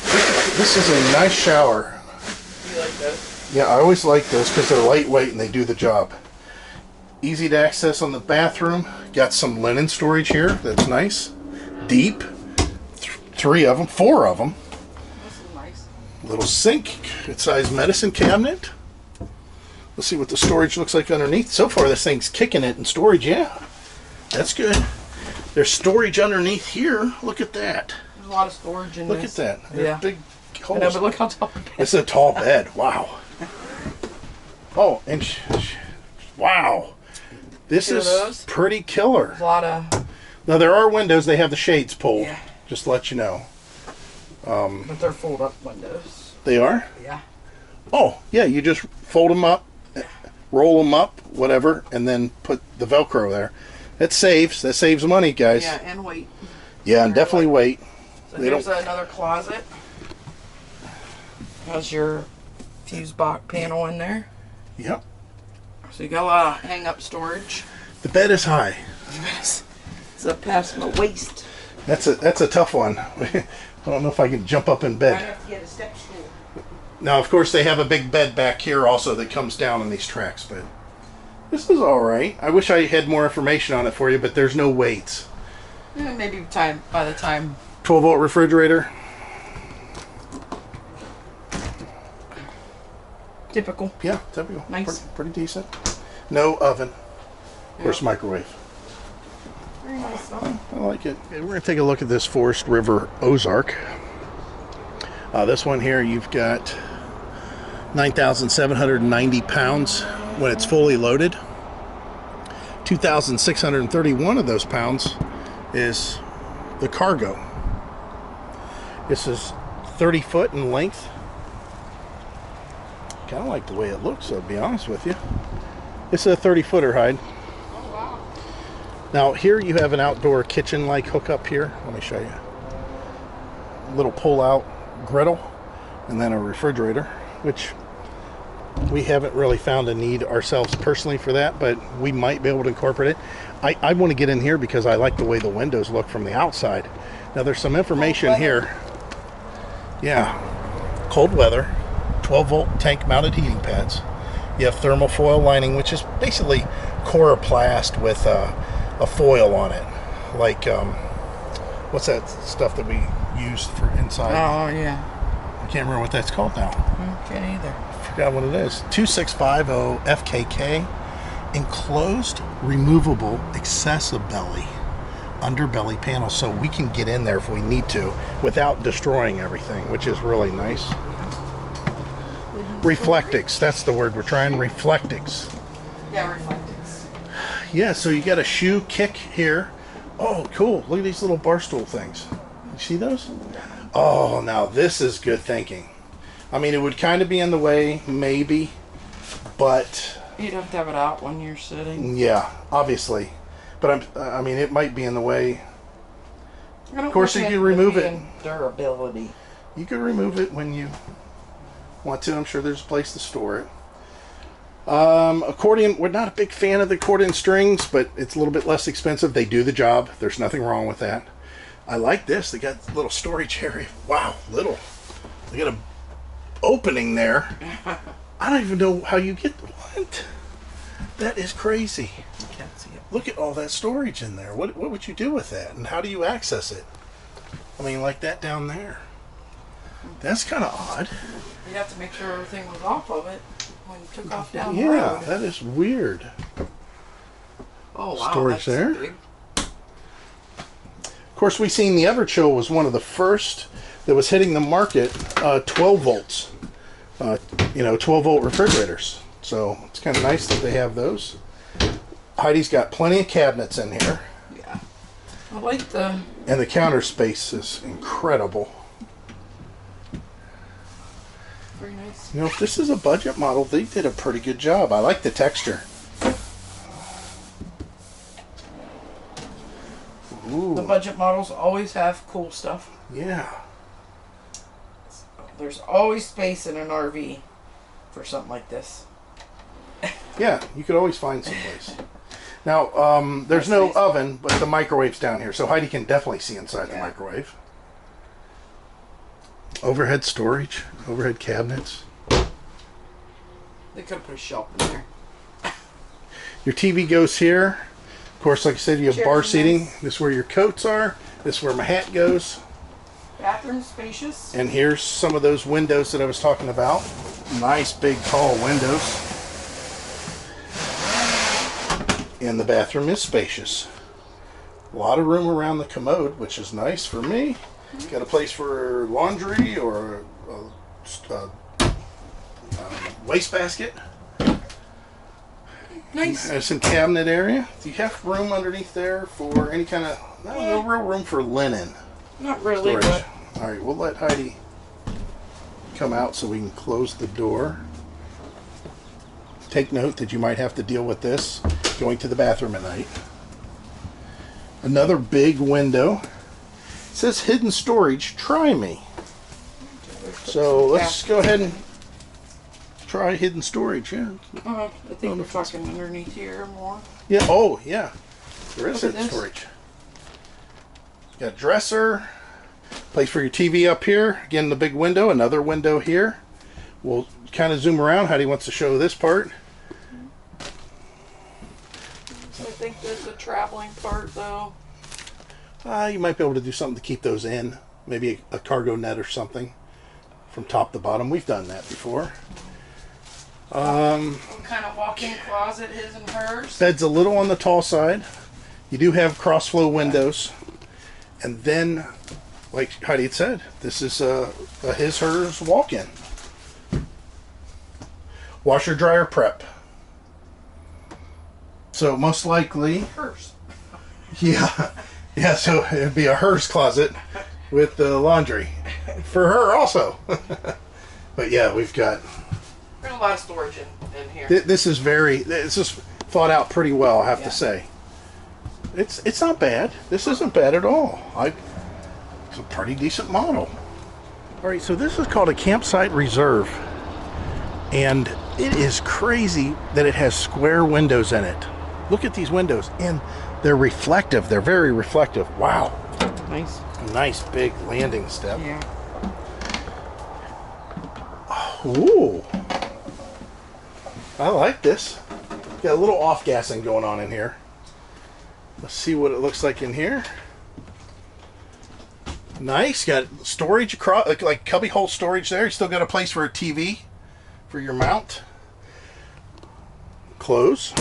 This is a nice shower. You like those? Yeah, I always like those because they're lightweight and they do the job. Easy to access on the bathroom. Got some linen storage here. That's nice. Deep. 3 of them. 4 of them. This is nice. Little sink. Good sized medicine cabinet. Let's see what the storage looks like underneath. So far this thing's kicking it in storage. Yeah. That's good. There's storage underneath here. Look at that. There's a lot of storage in Look this. at that. There's Yeah. big holes. I know, but look how tall the bed is. It's a tall bed. Wow. Oh, and wow. This Two of is those? pretty killer. There's a lot of, Now, there are windows. They have the shades pulled. Yeah. Just to let you know. but they're fold up windows. They are? Yeah. Oh, yeah. You just fold them up, roll them up, whatever, and then put the Velcro there. That saves money, guys. Yeah, and weight. Yeah, and definitely weight. So They here's don't- another closet. Has your fuse box panel in there. Yep. So you got a lot of hang up storage. The bed is high. It's up past my waist. That's a tough one. I don't know if I can jump up in I bed. have to get a step stool. Now, of course, they have a big bed back here also that comes down on these tracks, but this is all right. I wish I had more information on it for you, but there's no weights. Maybe by the time. 12-volt refrigerator. Typical. Yeah, typical. Nice. Pretty decent. No oven. Of course, microwave. Very nice though. I like it. Okay, we're going to take a look at this Forest River Ozark. This one here, you've got 9,790 pounds when it's fully loaded. 2,631 of those pounds is the cargo. This is 30 foot in length. kind of like the way it looks, I'll be honest with you. It's a 30-footer, Hyde. Oh, wow. Now, here you have an outdoor kitchen-like hookup here. Let me show you. Little pull-out griddle, and then a refrigerator, which we haven't really found a need ourselves personally for that, but we might be able to incorporate it. I want to get in here because I like the way the windows look from the outside. Now, there's some information here. Yeah. Cold weather, 12-volt tank-mounted heating pads. You have thermal foil lining, which is basically coroplast with a foil on it. Like, what's that stuff that we used for inside? Oh, yeah. I can't remember what that's called now. Can't either. Forgot what it is. 2650 FKK. Enclosed, removable, accessibility underbelly panel, so we can get in there if we need to without destroying everything, which is really nice. Reflectix, that's the word we're trying. Reflectix. Yeah, Reflectix. Yeah, so you got a shoe kick here. Oh, cool. Look at these little bar stool things. You see those? Oh, now this is good thinking. I mean, it would kind of be in the way, maybe, but You'd have to have it out when you're sitting. yeah, obviously. But I mean, it might be in the way. Of course, you can remove it. Durability. You can remove it when you want to. I'm sure there's a place to store it. Accordion, we're not a big fan of the accordion strings, but it's a little bit less expensive. They do the job. There's nothing wrong with that. I like this. They got a little storage area. Wow, little. They got a opening there. I don't even know how you get what. That is crazy. You can't see it. Look at all that storage in there. What would you do with that? And how do you access it? I mean, like that down there. That's kind of odd. You'd have to make sure everything was off of it when you took off down the Yeah, road. that is weird. Oh, wow. Storage that's there. big. Of course, we seen the Everchill was one of the first that was hitting the market 12 volts. 12-volt refrigerators. So it's kind of nice that they have those. Heidi's got plenty of cabinets in here. Yeah. I like the... And the counter space is incredible. Very nice. You know, if this is a budget model, they did a pretty good job. I like the texture. Ooh. The budget models always have cool stuff. Yeah. There's always space in an RV for something like this. Yeah, you could always find someplace. Now, there's no oven, but the microwave's down here, so Heidi can definitely see inside the microwave. Overhead storage, overhead cabinets. They could have put a shelf in there. Your TV goes here. Of course, like I said, you have Chairs bar and seating. this. This is where your coats are. This is where my hat goes. Bathroom spacious. And here's some of those windows that I was talking about. Nice, big, tall windows. And the bathroom is spacious. A lot of room around the commode, which is nice for me. Got a place for laundry or a wastebasket. Nice. There's some cabinet area. Do you have room underneath there for any kind of... No real room for linen. Not really, Storage. but... All right, we'll let Heidi come out so we can close the door. Take note that you might have to deal with this going to the bathroom at night. Another big window. It says hidden storage. Try me. So let's go ahead and try hidden storage. Yeah. I think we're talking underneath here more. Yeah. Oh, yeah. There is Look at hidden this. storage. Got a dresser. Place for your TV up here. Again, the big window. Another window here. We'll kind of zoom around. Heidi wants to show this part. So I think there's the traveling part, though. You might be able to do something to keep those in. Maybe a cargo net or something from top to bottom. We've done that before. Some kind of walk-in closet, his and hers. Bed's a little on the tall side. You do have cross-flow windows. And then, like Heidi had said, this is a his-hers walk-in. Washer dryer prep. So most likely, Hers. yeah, so it'd be a hers closet with the laundry for her also. But yeah, we've got There's a lot of storage in here. This is just thought out pretty well, I have to say. It's not bad. This isn't bad at all. It's a pretty decent model. All right, so this is called a campsite reserve, and it is crazy that it has square windows in it. Look at these windows, and they're reflective. They're very reflective. Wow. Nice. A nice big landing step. Yeah. Ooh. I like this. Got a little off-gassing going on in here. Let's see what it looks like in here. Nice. Got storage across, like cubby hole storage there. You still got a place for a TV for your mount. Close.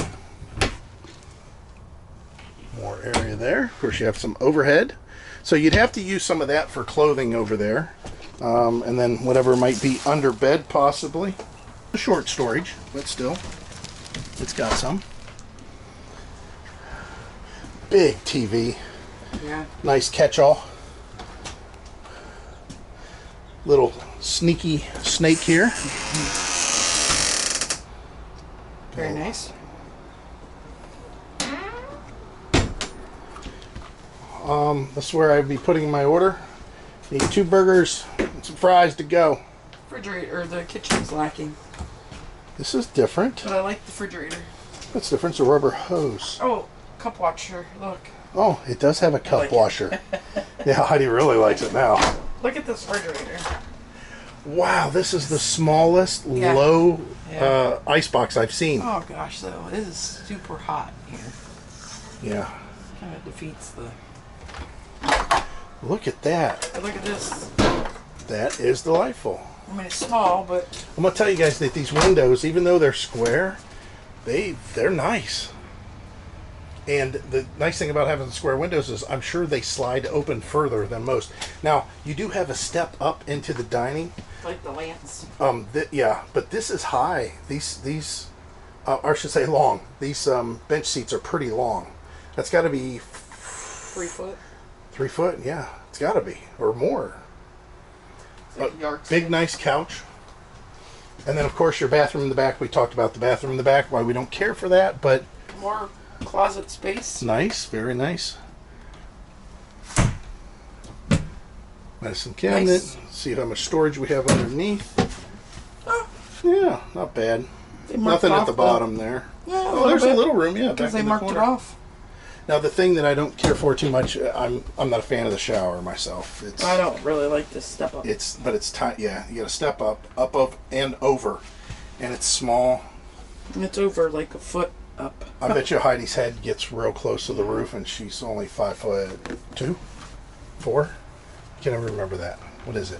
More area there. Of course, you have some overhead. So you'd have to use some of that for clothing over there. And then whatever might be under bed, possibly. A short storage, but still, it's got some. Big TV. Yeah. Nice catch-all. Little sneaky snake here. Very nice. That's where I'd be putting my order. Need 2 burgers and some fries to go. Refrigerator, or the kitchen's lacking. This is different. But I like the refrigerator. That's different. It's a rubber hose. Oh, cup washer. Look. Oh, it does have a cup like washer. Yeah, Heidi really likes it now. Look at this refrigerator. Wow, this is the smallest low icebox I've seen. Oh gosh, though, it is super hot here. Yeah. Kind of defeats the. Look at that. But look at this. That is delightful. I mean, it's small, but I'm gonna tell you guys that these windows, even though they're square, they're nice. And the nice thing about having the square windows is I'm sure they slide open further than most. Now, you do have a step up into the dining. like the lance. Yeah, but this is high. These or I should say long. These bench seats are pretty long. That's got to be 3 foot. 3 foot, yeah. It's got to be, or more. Like a Big, nice couch. And then, of course, your bathroom in the back. We talked about the bathroom in the back, why we don't care for that, but... More closet space. Nice, very nice. Medicine cabinet. Nice. See how much storage we have underneath. Oh. Yeah, not bad. Nothing at the bottom there. Yeah, oh, there's a little room, yeah. Because they marked it off. Now, the thing that I don't care for too much, I'm not a fan of the shower myself. I don't really like this step up. But it's tight. Yeah, you got to step up, and over, and it's small. It's over like a foot up. I bet you Heidi's head gets real close to the roof, and she's only 5'2", 4. Can't ever remember that. What is it?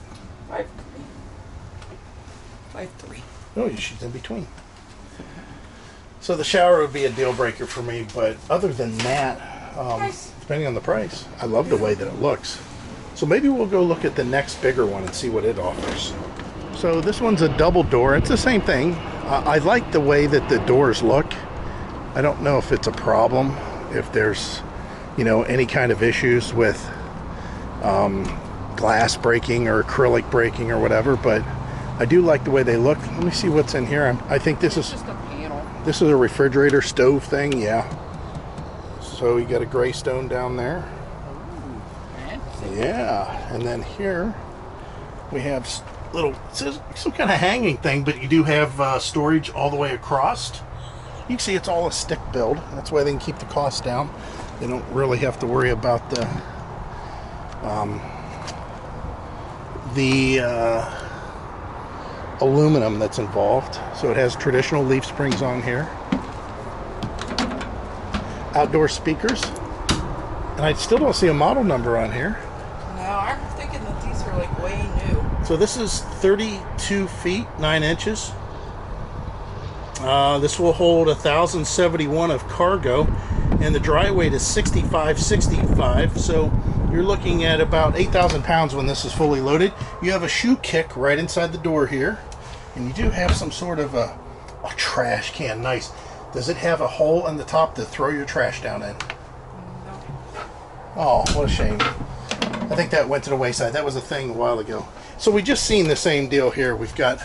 5'3". No, she's in between. So the shower would be a deal breaker for me, but other than that, Nice. depending on the price, I love the way that it looks. So maybe we'll go look at the next bigger one and see what it offers. So this one's a double door. It's the same thing. I like the way that the doors look. I don't know if it's a problem, if there's, any kind of issues with glass breaking or acrylic breaking or whatever, but I do like the way they look. Let me see what's in here. I think this is Just a panel. this is a refrigerator stove thing, yeah. So you got a gray stone down there. Fancy. Yeah, and then here we have some kind of hanging thing, but you do have storage all the way across. You can see it's all a stick build. That's why they can keep the cost down. They don't really have to worry about the aluminum that's involved. So it has traditional leaf springs on here. Outdoor speakers. And I still don't see a model number on here. No, I'm thinking that these are like way new. So this is 32 feet, 9 inches. This will hold 1,071 of cargo, and the dry weight is 65. So you're looking at about 8,000 pounds when this is fully loaded. You have a shoe kick right inside the door here, and you do have some sort of a trash can. Nice. Does it have a hole in the top to throw your trash down in? No. Oh, what a shame. I think that went to the wayside. That was a thing a while ago. So we just seen the same deal here. We've got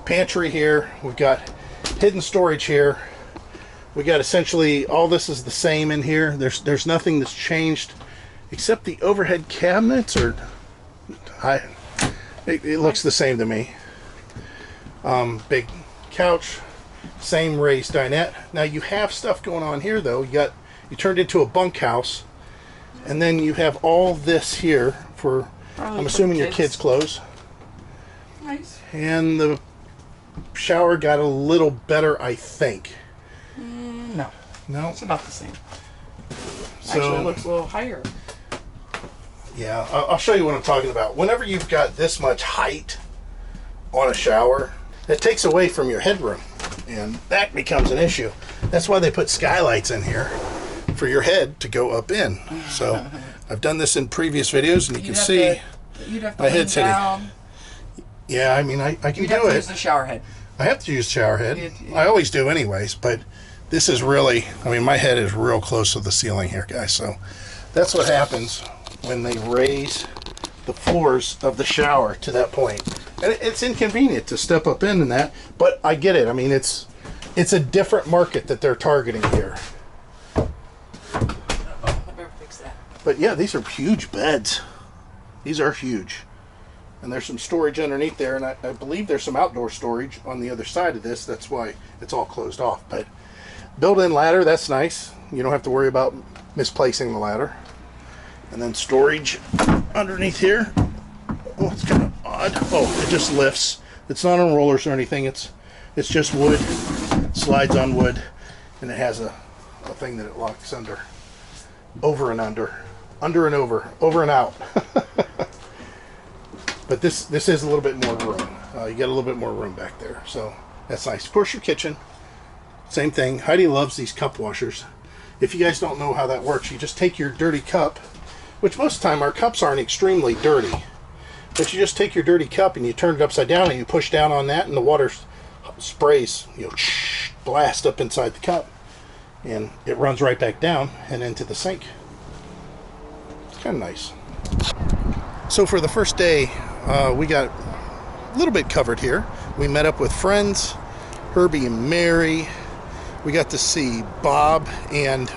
pantry here. We've got hidden storage here. We got essentially all this is the same in here. There's nothing that's changed except the overhead cabinets, or it looks the same to me. Big couch, same raised dinette. Now you have stuff going on here though. You turned into a bunkhouse, and then you have all this here for I'm assuming your kids' clothes. Nice. And the shower got a little better, I think. No. No? It's about the same. So, actually, it looks a little higher. Yeah, I'll show you what I'm talking about. Whenever you've got this much height on a shower, it takes away from your headroom, and that becomes an issue. That's why they put skylights in here for your head to go up in. So I've done this in previous videos, and you can see my head's hitting. Yeah, I mean, I can do it. You'd have to use the shower head. I have to use the shower head. I always do anyways, but this is really, I mean, my head is real close to the ceiling here, guys. So that's what happens when they raise the floors of the shower to that point. And it's inconvenient to step up in that, but I get it. I mean, it's a different market that they're targeting here. I better fix that. But yeah, these are huge beds. These are huge. And there's some storage underneath there, and I believe there's some outdoor storage on the other side of this. That's why it's all closed off. But built-in ladder, that's nice. You don't have to worry about misplacing the ladder. And then storage underneath here. Oh, it's kind of odd. Oh, it just lifts. It's not on rollers or anything. It's just wood. Slides on wood, and it has a thing that it locks under. Over and under. Under and over. Over and out. But this is a little bit more room. You got a little bit more room back there, so that's nice. Of course, your kitchen, same thing. Heidi loves these cup washers. If you guys don't know how that works, you just take your dirty cup, which most of the time our cups aren't extremely dirty, but you just take your dirty cup and you turn it upside down and you push down on that, and the water sprays, blast up inside the cup, and it runs right back down and into the sink. It's kind of nice. So for the first day, we got a little bit covered here. We met up with friends, Herbie and Mary. We got to see Bob and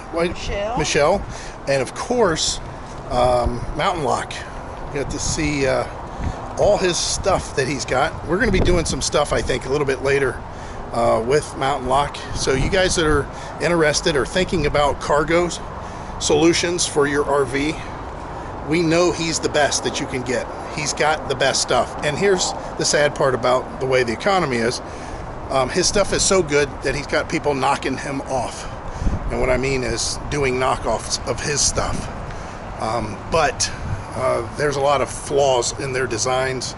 Michelle, and of course, Mountain Lock. We got to see all his stuff that he's got. We're going to be doing some stuff, I think, a little bit later with Mountain Lock. So you guys that are interested or thinking about cargo solutions for your RV, we know he's the best that you can get. He's got the best stuff. And here's the sad part about the way the economy is. His stuff is so good that he's got people knocking him off. And what I mean is doing knockoffs of his stuff. But there's a lot of flaws in their designs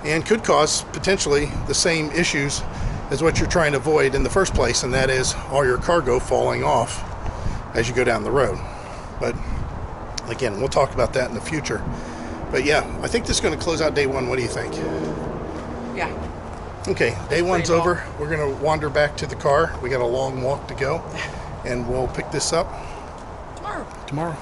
and could cause potentially the same issues as what you're trying to avoid in the first place, and that is all your cargo falling off as you go down the road. But again, we'll talk about that in the future. But yeah, I think this is going to close out day one. What do you think? Yeah. Okay, day one's over. We're going to wander back to the car. We got a long walk to go, and we'll pick this up tomorrow.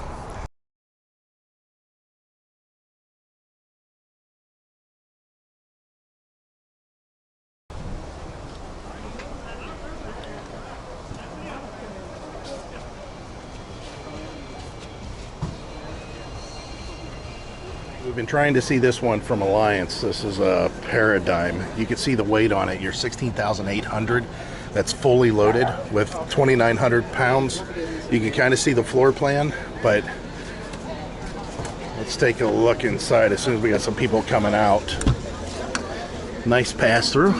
We've been trying to see this one from Alliance. This is a Paradigm. You can see the weight on it. You're 16,800. That's fully loaded with 2,900 pounds. You can kind of see the floor plan, but let's take a look inside as soon as we got some people coming out. Nice pass through.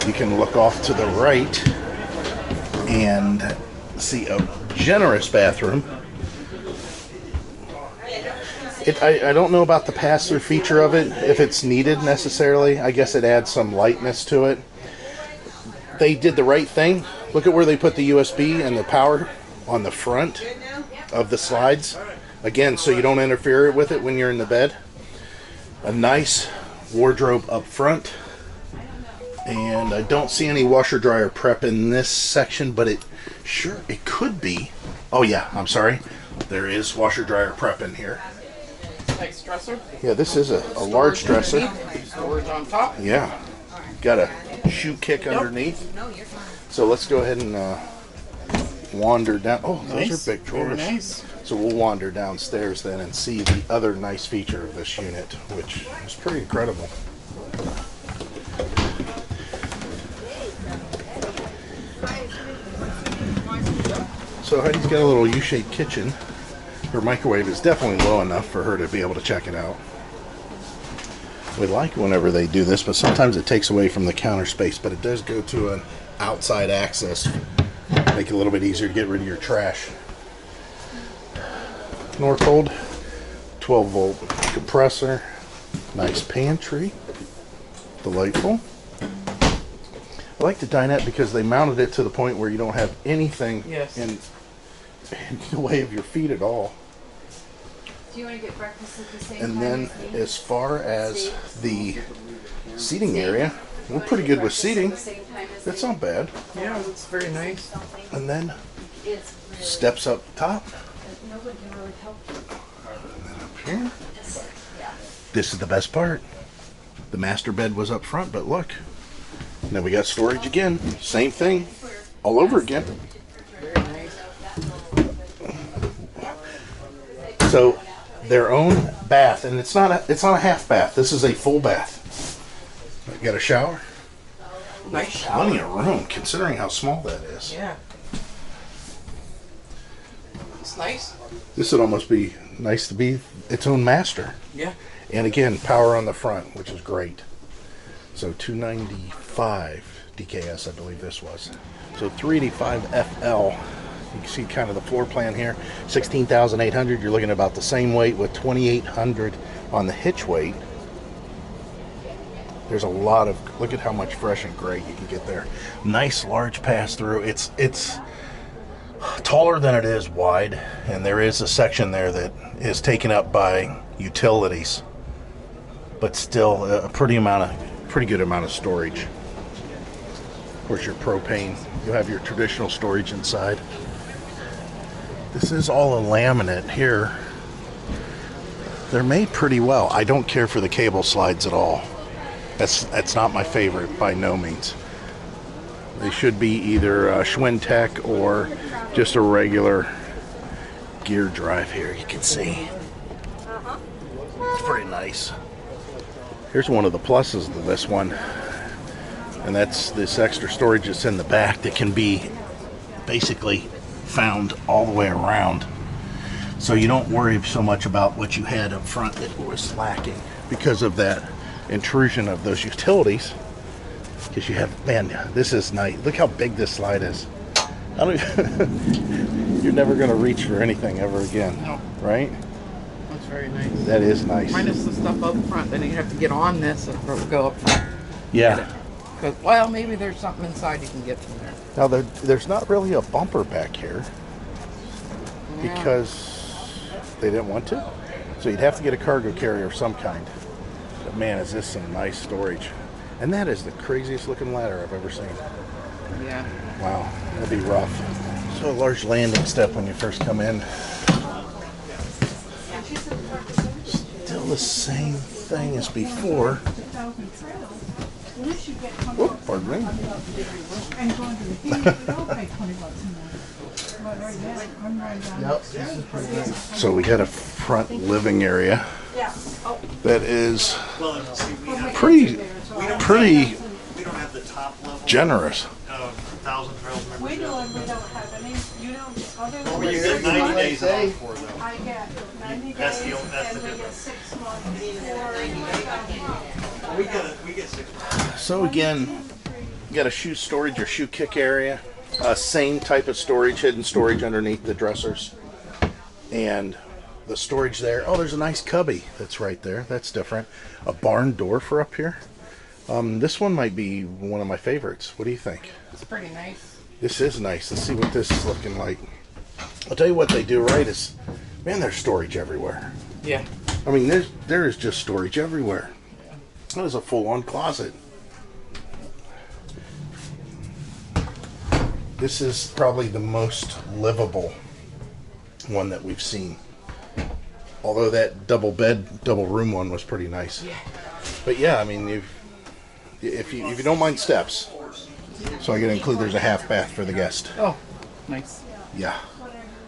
You can look off to the right and see a generous bathroom. I don't know about the pass-through feature of it, if it's needed necessarily. I guess it adds some lightness to it. They did the right thing. Look at where they put the USB and the power on the front of the slides. Again, so you don't interfere with it when you're in the bed. A nice wardrobe up front. And I don't see any washer dryer prep in this section, but it could be. Oh yeah, I'm sorry. There is washer dryer prep in here. Nice dresser. Yeah, this is a large dresser. Storage on top. Yeah. Got a shoe kick underneath. So let's go ahead and wander down. Oh, those are big drawers. Very nice. So we'll wander downstairs then and see the other nice feature of this unit, which is pretty incredible. So Heidi's got a little U-shaped kitchen. Her microwave is definitely low enough for her to be able to check it out. We like whenever they do this, but sometimes it takes away from the counter space, but it does go to an outside access. Make it a little bit easier to get rid of your trash. Norcold 12-volt compressor. Nice pantry. Delightful. I like the dinette because they mounted it to the point where you don't have anything in the way of your feet at all. Do you want to get breakfast at the same And time then as me? as far as the seating area, we're pretty good with seating. That's not bad. Yeah, that's very nice. And then steps up top. Nobody can really help you. And then up here. This is the best part. The master bed was up front, but look. Now we got storage again. Same thing. All over again. Very nice. So their own bath, and it's not a half bath. This is a full bath. Got a shower. Nice shower. Plenty of room, considering how small that is. Yeah. It's nice. This would almost be nice to be its own master. Yeah. And again, power on the front, which is great. So 295 DKS, I believe this was. So 385 FL. You can see kind of the floor plan here. 16,800. You're looking at about the same weight with 2,800 on the hitch weight. There's a lot of, look at how much fresh and gray you can get there. Nice large pass through. It's taller than it is wide, and there is a section there that is taken up by utilities, but still a pretty good amount of storage. Of course, your propane, you'll have your traditional storage inside. This is all a laminate here. They're made pretty well. I don't care for the cable slides at all. That's not my favorite by no means. They should be either Schwinn-Tech or just a regular gear drive here. You can see. It's pretty nice. Here's one of the pluses of this one, and that's this extra storage that's in the back that can be basically found all the way around. So you don't worry so much about what you had up front that was lacking because of that intrusion of those utilities. Because you have, man, this is nice. Look how big this slide is. I don't you're never going to reach for anything ever again. No. Right? That's very nice. That is nice. Minus the stuff up front. Then you have to get on this and go up front. Yeah. Because, well, maybe there's something inside you can get from there. Now there's not really a bumper back here because they didn't want to. So you'd have to get a cargo carrier of some kind. But man, is this some nice storage. And that is the craziest looking ladder I've ever seen. Yeah. Wow, that'll be rough. So a large landing step when you first come in. Still the same thing as before. Whoop, pardon me. So we got a front living area that is pretty generous. We don't have any, you don't, other than. We get 90 days off for them. I get 90 days That's the and we get difference. 6 months before. We get 6 months. So again, you got a shoe storage or shoe kick area. Same type of storage, hidden storage underneath the dressers. And the storage there. Oh, there's a nice cubby that's right there. That's different. A barn door for up here. This one might be one of my favorites. What do you think? It's pretty nice. This is nice. Let's see what this is looking like. I'll tell you what they do right is, man, there's storage everywhere. Yeah. I mean, there is just storage everywhere. That is a full-on closet. This is probably the most livable one that we've seen. Although that double room one was pretty nice. Yeah. But yeah, I mean, if you don't mind steps, so I got to include there's a half bath for the guest. Oh, nice. Yeah.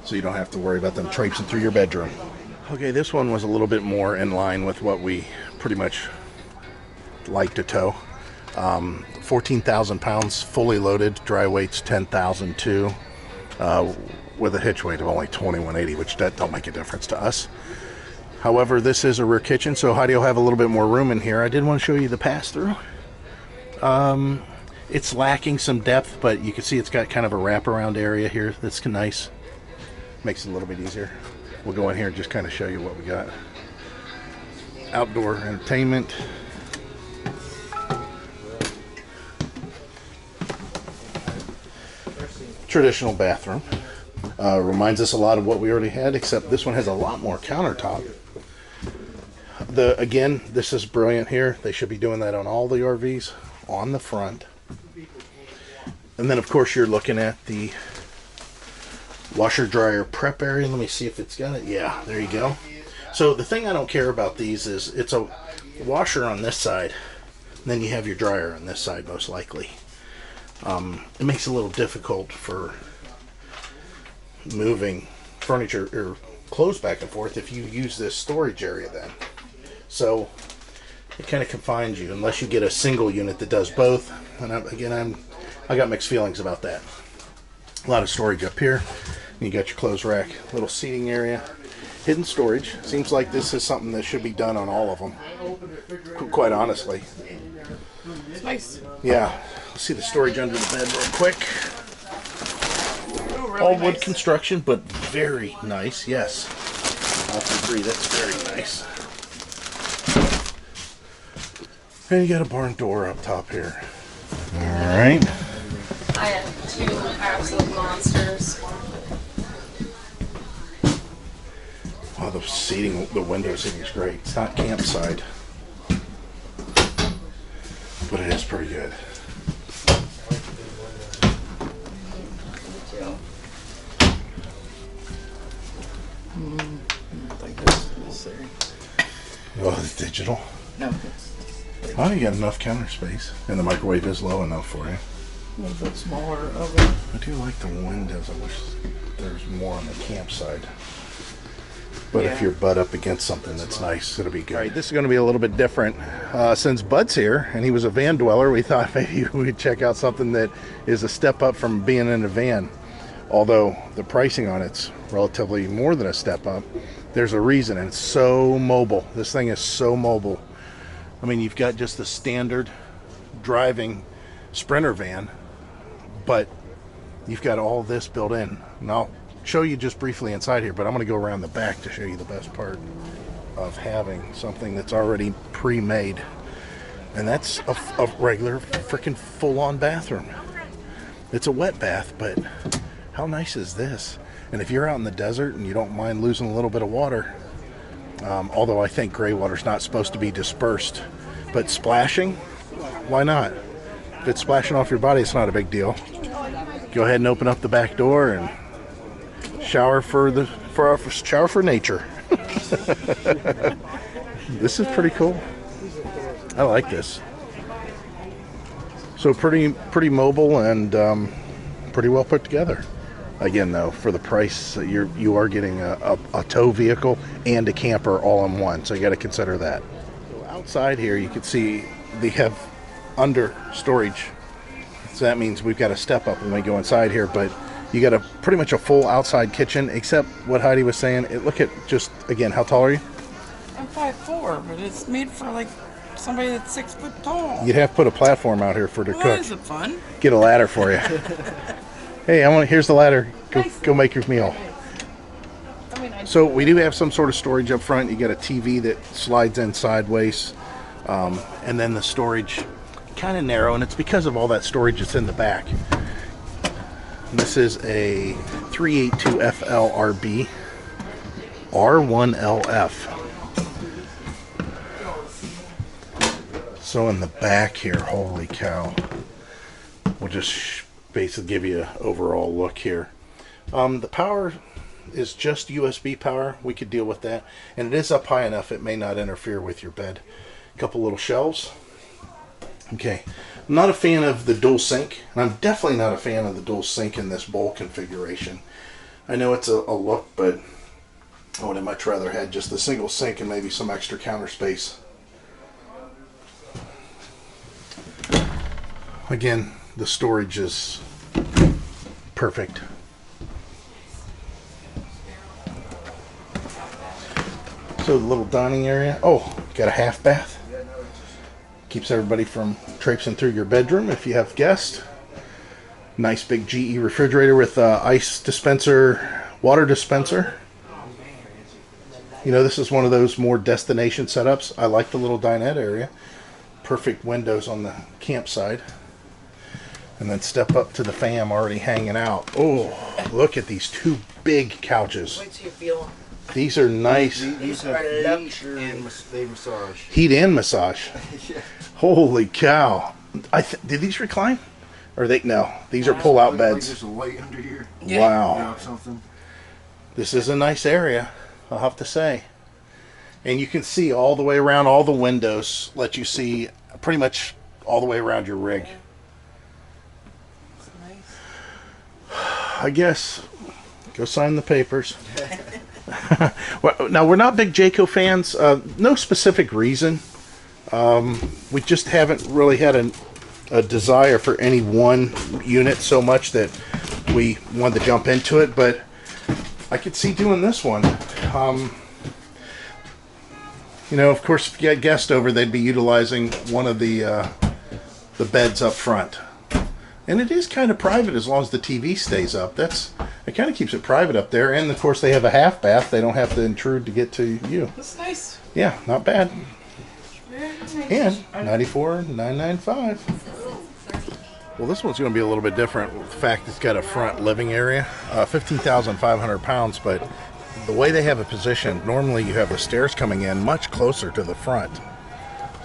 So you don't have to worry about them traipsing through your bedroom. Okay, this one was a little bit more in line with what we pretty much like to tow. 14,000 pounds, fully loaded. Dry weight's 10,002, with a hitch weight of only 2180, which that don't make a difference to us. However, this is a rear kitchen, so Heidi will have a little bit more room in here. I did want to show you the pass-through. It's lacking some depth, but you can see it's got kind of a wraparound area here that's nice. Makes it a little bit easier. We'll go in here and just kind of show you what we got. Outdoor entertainment. Traditional bathroom. Reminds us a lot of what we already had, except this one has a lot more countertop. Again, this is brilliant here. They should be doing that on all the RVs on the front. And then, of course, you're looking at the washer dryer prep area. Let me see if it's got it. Yeah, there you go. So the thing I don't care about these is it's a washer on this side, and then you have your dryer on this side most likely. It makes it a little difficult for moving furniture or clothes back and forth if you use this storage area then. So it kind of confines you unless you get a single unit that does both. And I got mixed feelings about that. A lot of storage up here. You got your clothes rack, little seating area, hidden storage. Seems like this is something that should be done on all of them, quite honestly. It's nice. Yeah. Let's see the storage under the bed real quick. Oh, really All wood nice. construction, but very nice. Yes, I'll agree. That's very nice. And you got a barn door up top here. All right. I have two absolute monsters. Oh, the seating, the window seating is great. It's not campsite, but it is pretty good. Like this necessary. Oh, it's digital. No, Oh, you got enough counter space, and the microwave is low enough for you. a little bit smaller oven. I do like the windows. I wish there's more on the campsite. But if Yeah. you're butt up against something that's nice, it'll be good. All right, this is going to be a little bit different. Since Bud's here, and he was a van dweller, we thought maybe we'd check out something that is a step up from being in a van. Although the pricing on it's relatively more than a step up, there's a reason, and it's so mobile. This thing is so mobile. I mean, you've got just the standard driving Sprinter van, but you've got all this built in. And I'll show you just briefly inside here, but I'm going to go around the back to show you the best part of having something that's already pre-made. And that's a regular freaking full-on bathroom. It's a wet bath, but how nice is this? And if you're out in the desert and you don't mind losing a little bit of water, although I think gray water's not supposed to be dispersed, but splashing, why not? If it's splashing off your body, it's not a big deal. Go ahead and open up the back door and shower for nature. This is pretty cool. I like this. So pretty mobile and pretty well put together. Again, though, for the price, you are getting a tow vehicle and a camper all in one, so you got to consider that. So outside here, you can see they have under storage, so that means we've got to step up when we go inside here. But you got pretty much a full outside kitchen, except what Heidi was saying. Look at just again, how tall are you? I'm 5'4", but it's made for like somebody that's 6 foot tall. You'd have to put a platform out here for to Well, cook. is it fun? Get a ladder for you. Hey, here's the ladder. Go make your meal. I mean, So we do have some sort of storage up front. You got a TV that slides in sideways, and then the storage kind of narrow, and it's because of all that storage that's in the back. And this is a 382 FLRB R1LF. So in the back here, holy cow. We'll just basically give you an overall look here. The power is just USB power, we could deal with that. And it is up high enough it may not interfere with your bed. A couple little shelves. Okay, I'm not a fan of the dual sink, and I'm definitely not a fan of the dual sink in this bowl configuration. I know it's a look, but I would have much rather had just the single sink and maybe some extra counter space. Again, the storage is perfect. So the little dining area. Oh, got a half bath. Keeps everybody from traipsing through your bedroom if you have guests. Nice big GE refrigerator with ice dispenser, water dispenser. You know, this is one of those more destination setups. I like the little dinette area. Perfect windows on the campsite. And then step up to the fam already hanging out. Oh, look at these two big couches. Wait till you feel them. These are nice. These have heat and they massage. Heat and massage. Yeah. Holy cow. Did these recline? Or no, these are pull-out beds. Like there's a light under here. Yeah. Wow. You know, something. This is a nice area, I'll have to say. And you can see all the way around, all the windows let you see pretty much all the way around your rig. It's nice. I guess go sign the papers. Well, now, we're not big Jayco fans. No specific reason. We just haven't really had a desire for any one unit so much that we wanted to jump into it. But I could see doing this one. You know, of course, if you had guests over, they'd be utilizing one of the beds up front. And it is kind of private as long as the TV stays up. It kind of keeps it private up there. And of course, they have a half bath. They don't have to intrude to get to you. That's nice. Yeah, not bad. Very nice. And $94,995. Well, this one's going to be a little bit different with the fact it's got a front living area. 15,500 pounds, but the way they have it positioned, normally you have the stairs coming in much closer to the front.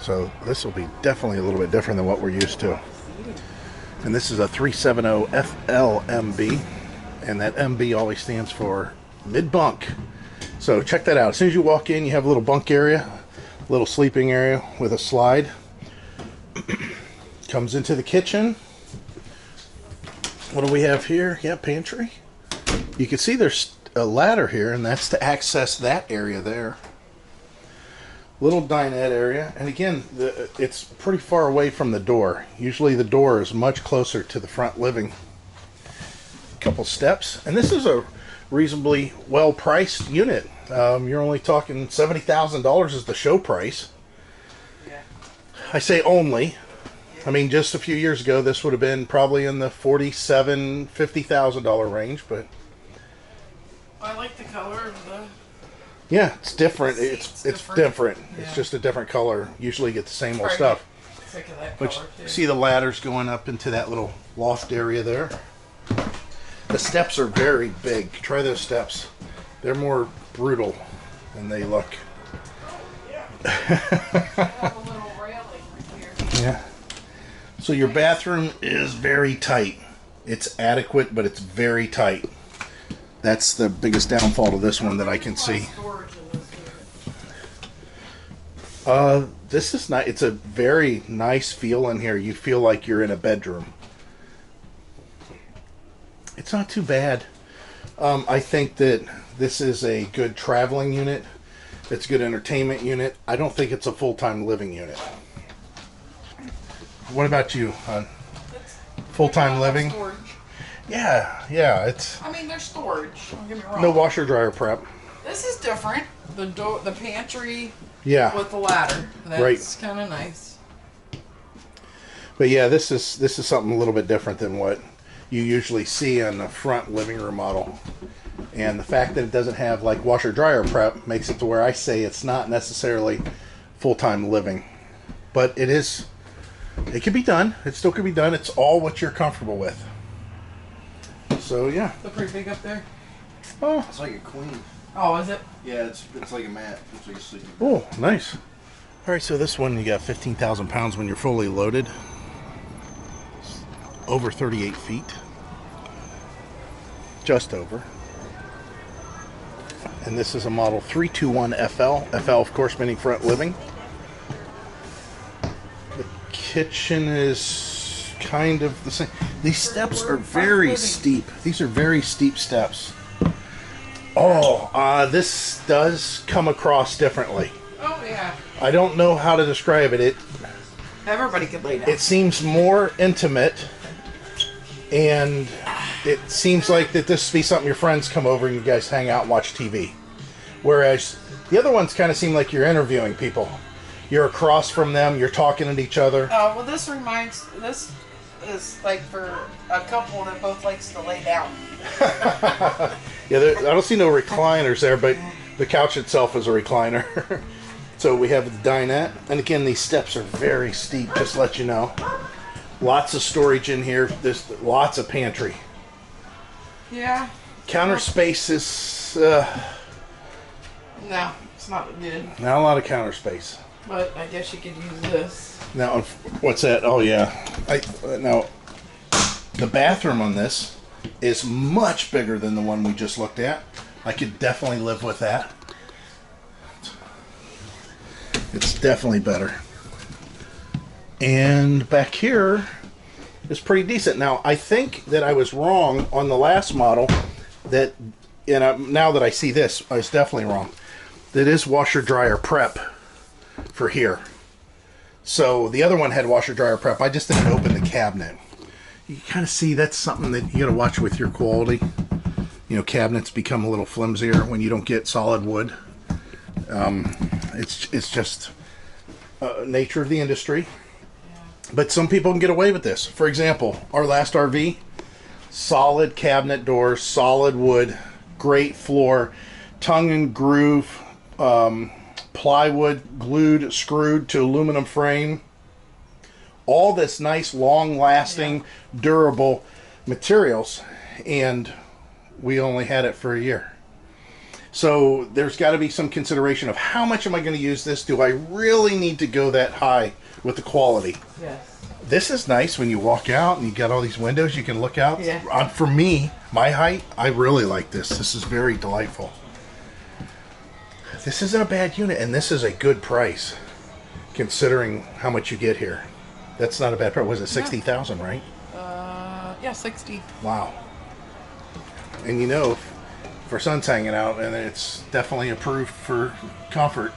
So this will be definitely a little bit different than what we're used to. And this is a 370 FLMB, and that MB always stands for mid-bunk. So check that out. As soon as you walk in, you have a little bunk area, a little sleeping area with a slide. Comes into the kitchen. What do we have here? Yeah, pantry. You can see there's a ladder here, and that's to access that area there. Little dinette area, and again, it's pretty far away from the door. Usually the door is much closer to the front living. Couple steps, and this is a reasonably well-priced unit. You're only talking $70,000 is the show price. Yeah. I say only. I mean, just a few years ago, this would have been probably in the $47,000, $50,000 range, but I like the color of the... yeah, it's different. It's different. Yeah. It's just a different color. Usually you get the same old Right. stuff. Sick of that Which, color, too. see the ladders going up into that little loft area there? The steps are very big. Try those steps. They're more brutal than they look. Have a little railing right here. Yeah. So your bathroom is very tight. It's adequate, but it's very tight. That's the biggest downfall to this one that I can see. Storage in this unit. This is nice. It's a very nice feel in here. You feel like you're in a bedroom. It's not too bad. I think that this is a good traveling unit. It's a good entertainment unit. I don't think it's a full-time living unit. What about you, hon? Full-time living? Storage. Yeah, it's I mean, there's storage. Don't get me wrong. no washer dryer prep. This is different. The pantry Yeah, with the ladder. That's Right. kind of nice. but yeah, this is something a little bit different than what you usually see on the front living room model. And the fact that it doesn't have like washer dryer prep makes it to where I say it's not necessarily full-time living, but it is. It can be done. It still can be done. It's all what you're comfortable with. So yeah. They're pretty big up there. Oh, It's like a queen. Oh, is it? Yeah, it's like a mat. It's like a sleeping bag. oh, nice. All right, so this one you got 15,000 pounds when you're fully loaded. Over 38 feet. Just over. And this is a model 321FL. FL, of course, meaning front living. The kitchen is kind of the same. These steps are very steep. These are very steep steps. Oh, this does come across differently. Oh, yeah. I don't know how to describe it. Everybody could lay down. It seems more intimate, and it seems like that this would be something your friends come over and you guys hang out and watch TV. Whereas the other ones kind of seem like you're interviewing people. You're across from them, you're talking at each other. Oh, well, this is like for a couple that both likes to lay down. Yeah, I don't see no recliners there, but the couch itself is a recliner. So we have the dinette, and again, these steps are very steep, just to let you know. Lots of storage in here. There's lots of pantry. Yeah. Counter space is No, it's not good. not a lot of counter space. But I guess you could use this. Now, what's that? Oh yeah. Now, the bathroom on this is much bigger than the one we just looked at. I could definitely live with that. It's definitely better. And back here is pretty decent. Now, I think that I was wrong on the last model. That, and now that I see this, I was definitely wrong. That is washer dryer prep for here. So the other one had washer dryer prep. I just didn't open the cabinet. You kind of see that's something that you got to watch with your quality. You know, cabinets become a little flimsier when you don't get solid wood. It's just nature of the industry. But some people can get away with this. For example, our last RV, solid cabinet doors, solid wood, great floor, tongue and groove, plywood glued, screwed to aluminum frame. All this nice, long-lasting, durable materials, and we only had it for a year. So there's got to be some consideration of how much am I going to use this? Do I really need to go that high with the quality? Yes. This is nice when you walk out and you got all these windows you can look out. Yeah. For me, my height, I really like this. This is very delightful. This isn't a bad unit, and this is a good price considering how much you get here. That's not a bad price. Was it 60,000, right? Yeah, 60. Wow. And you know, for son's hanging out, and it's definitely approved for comfort.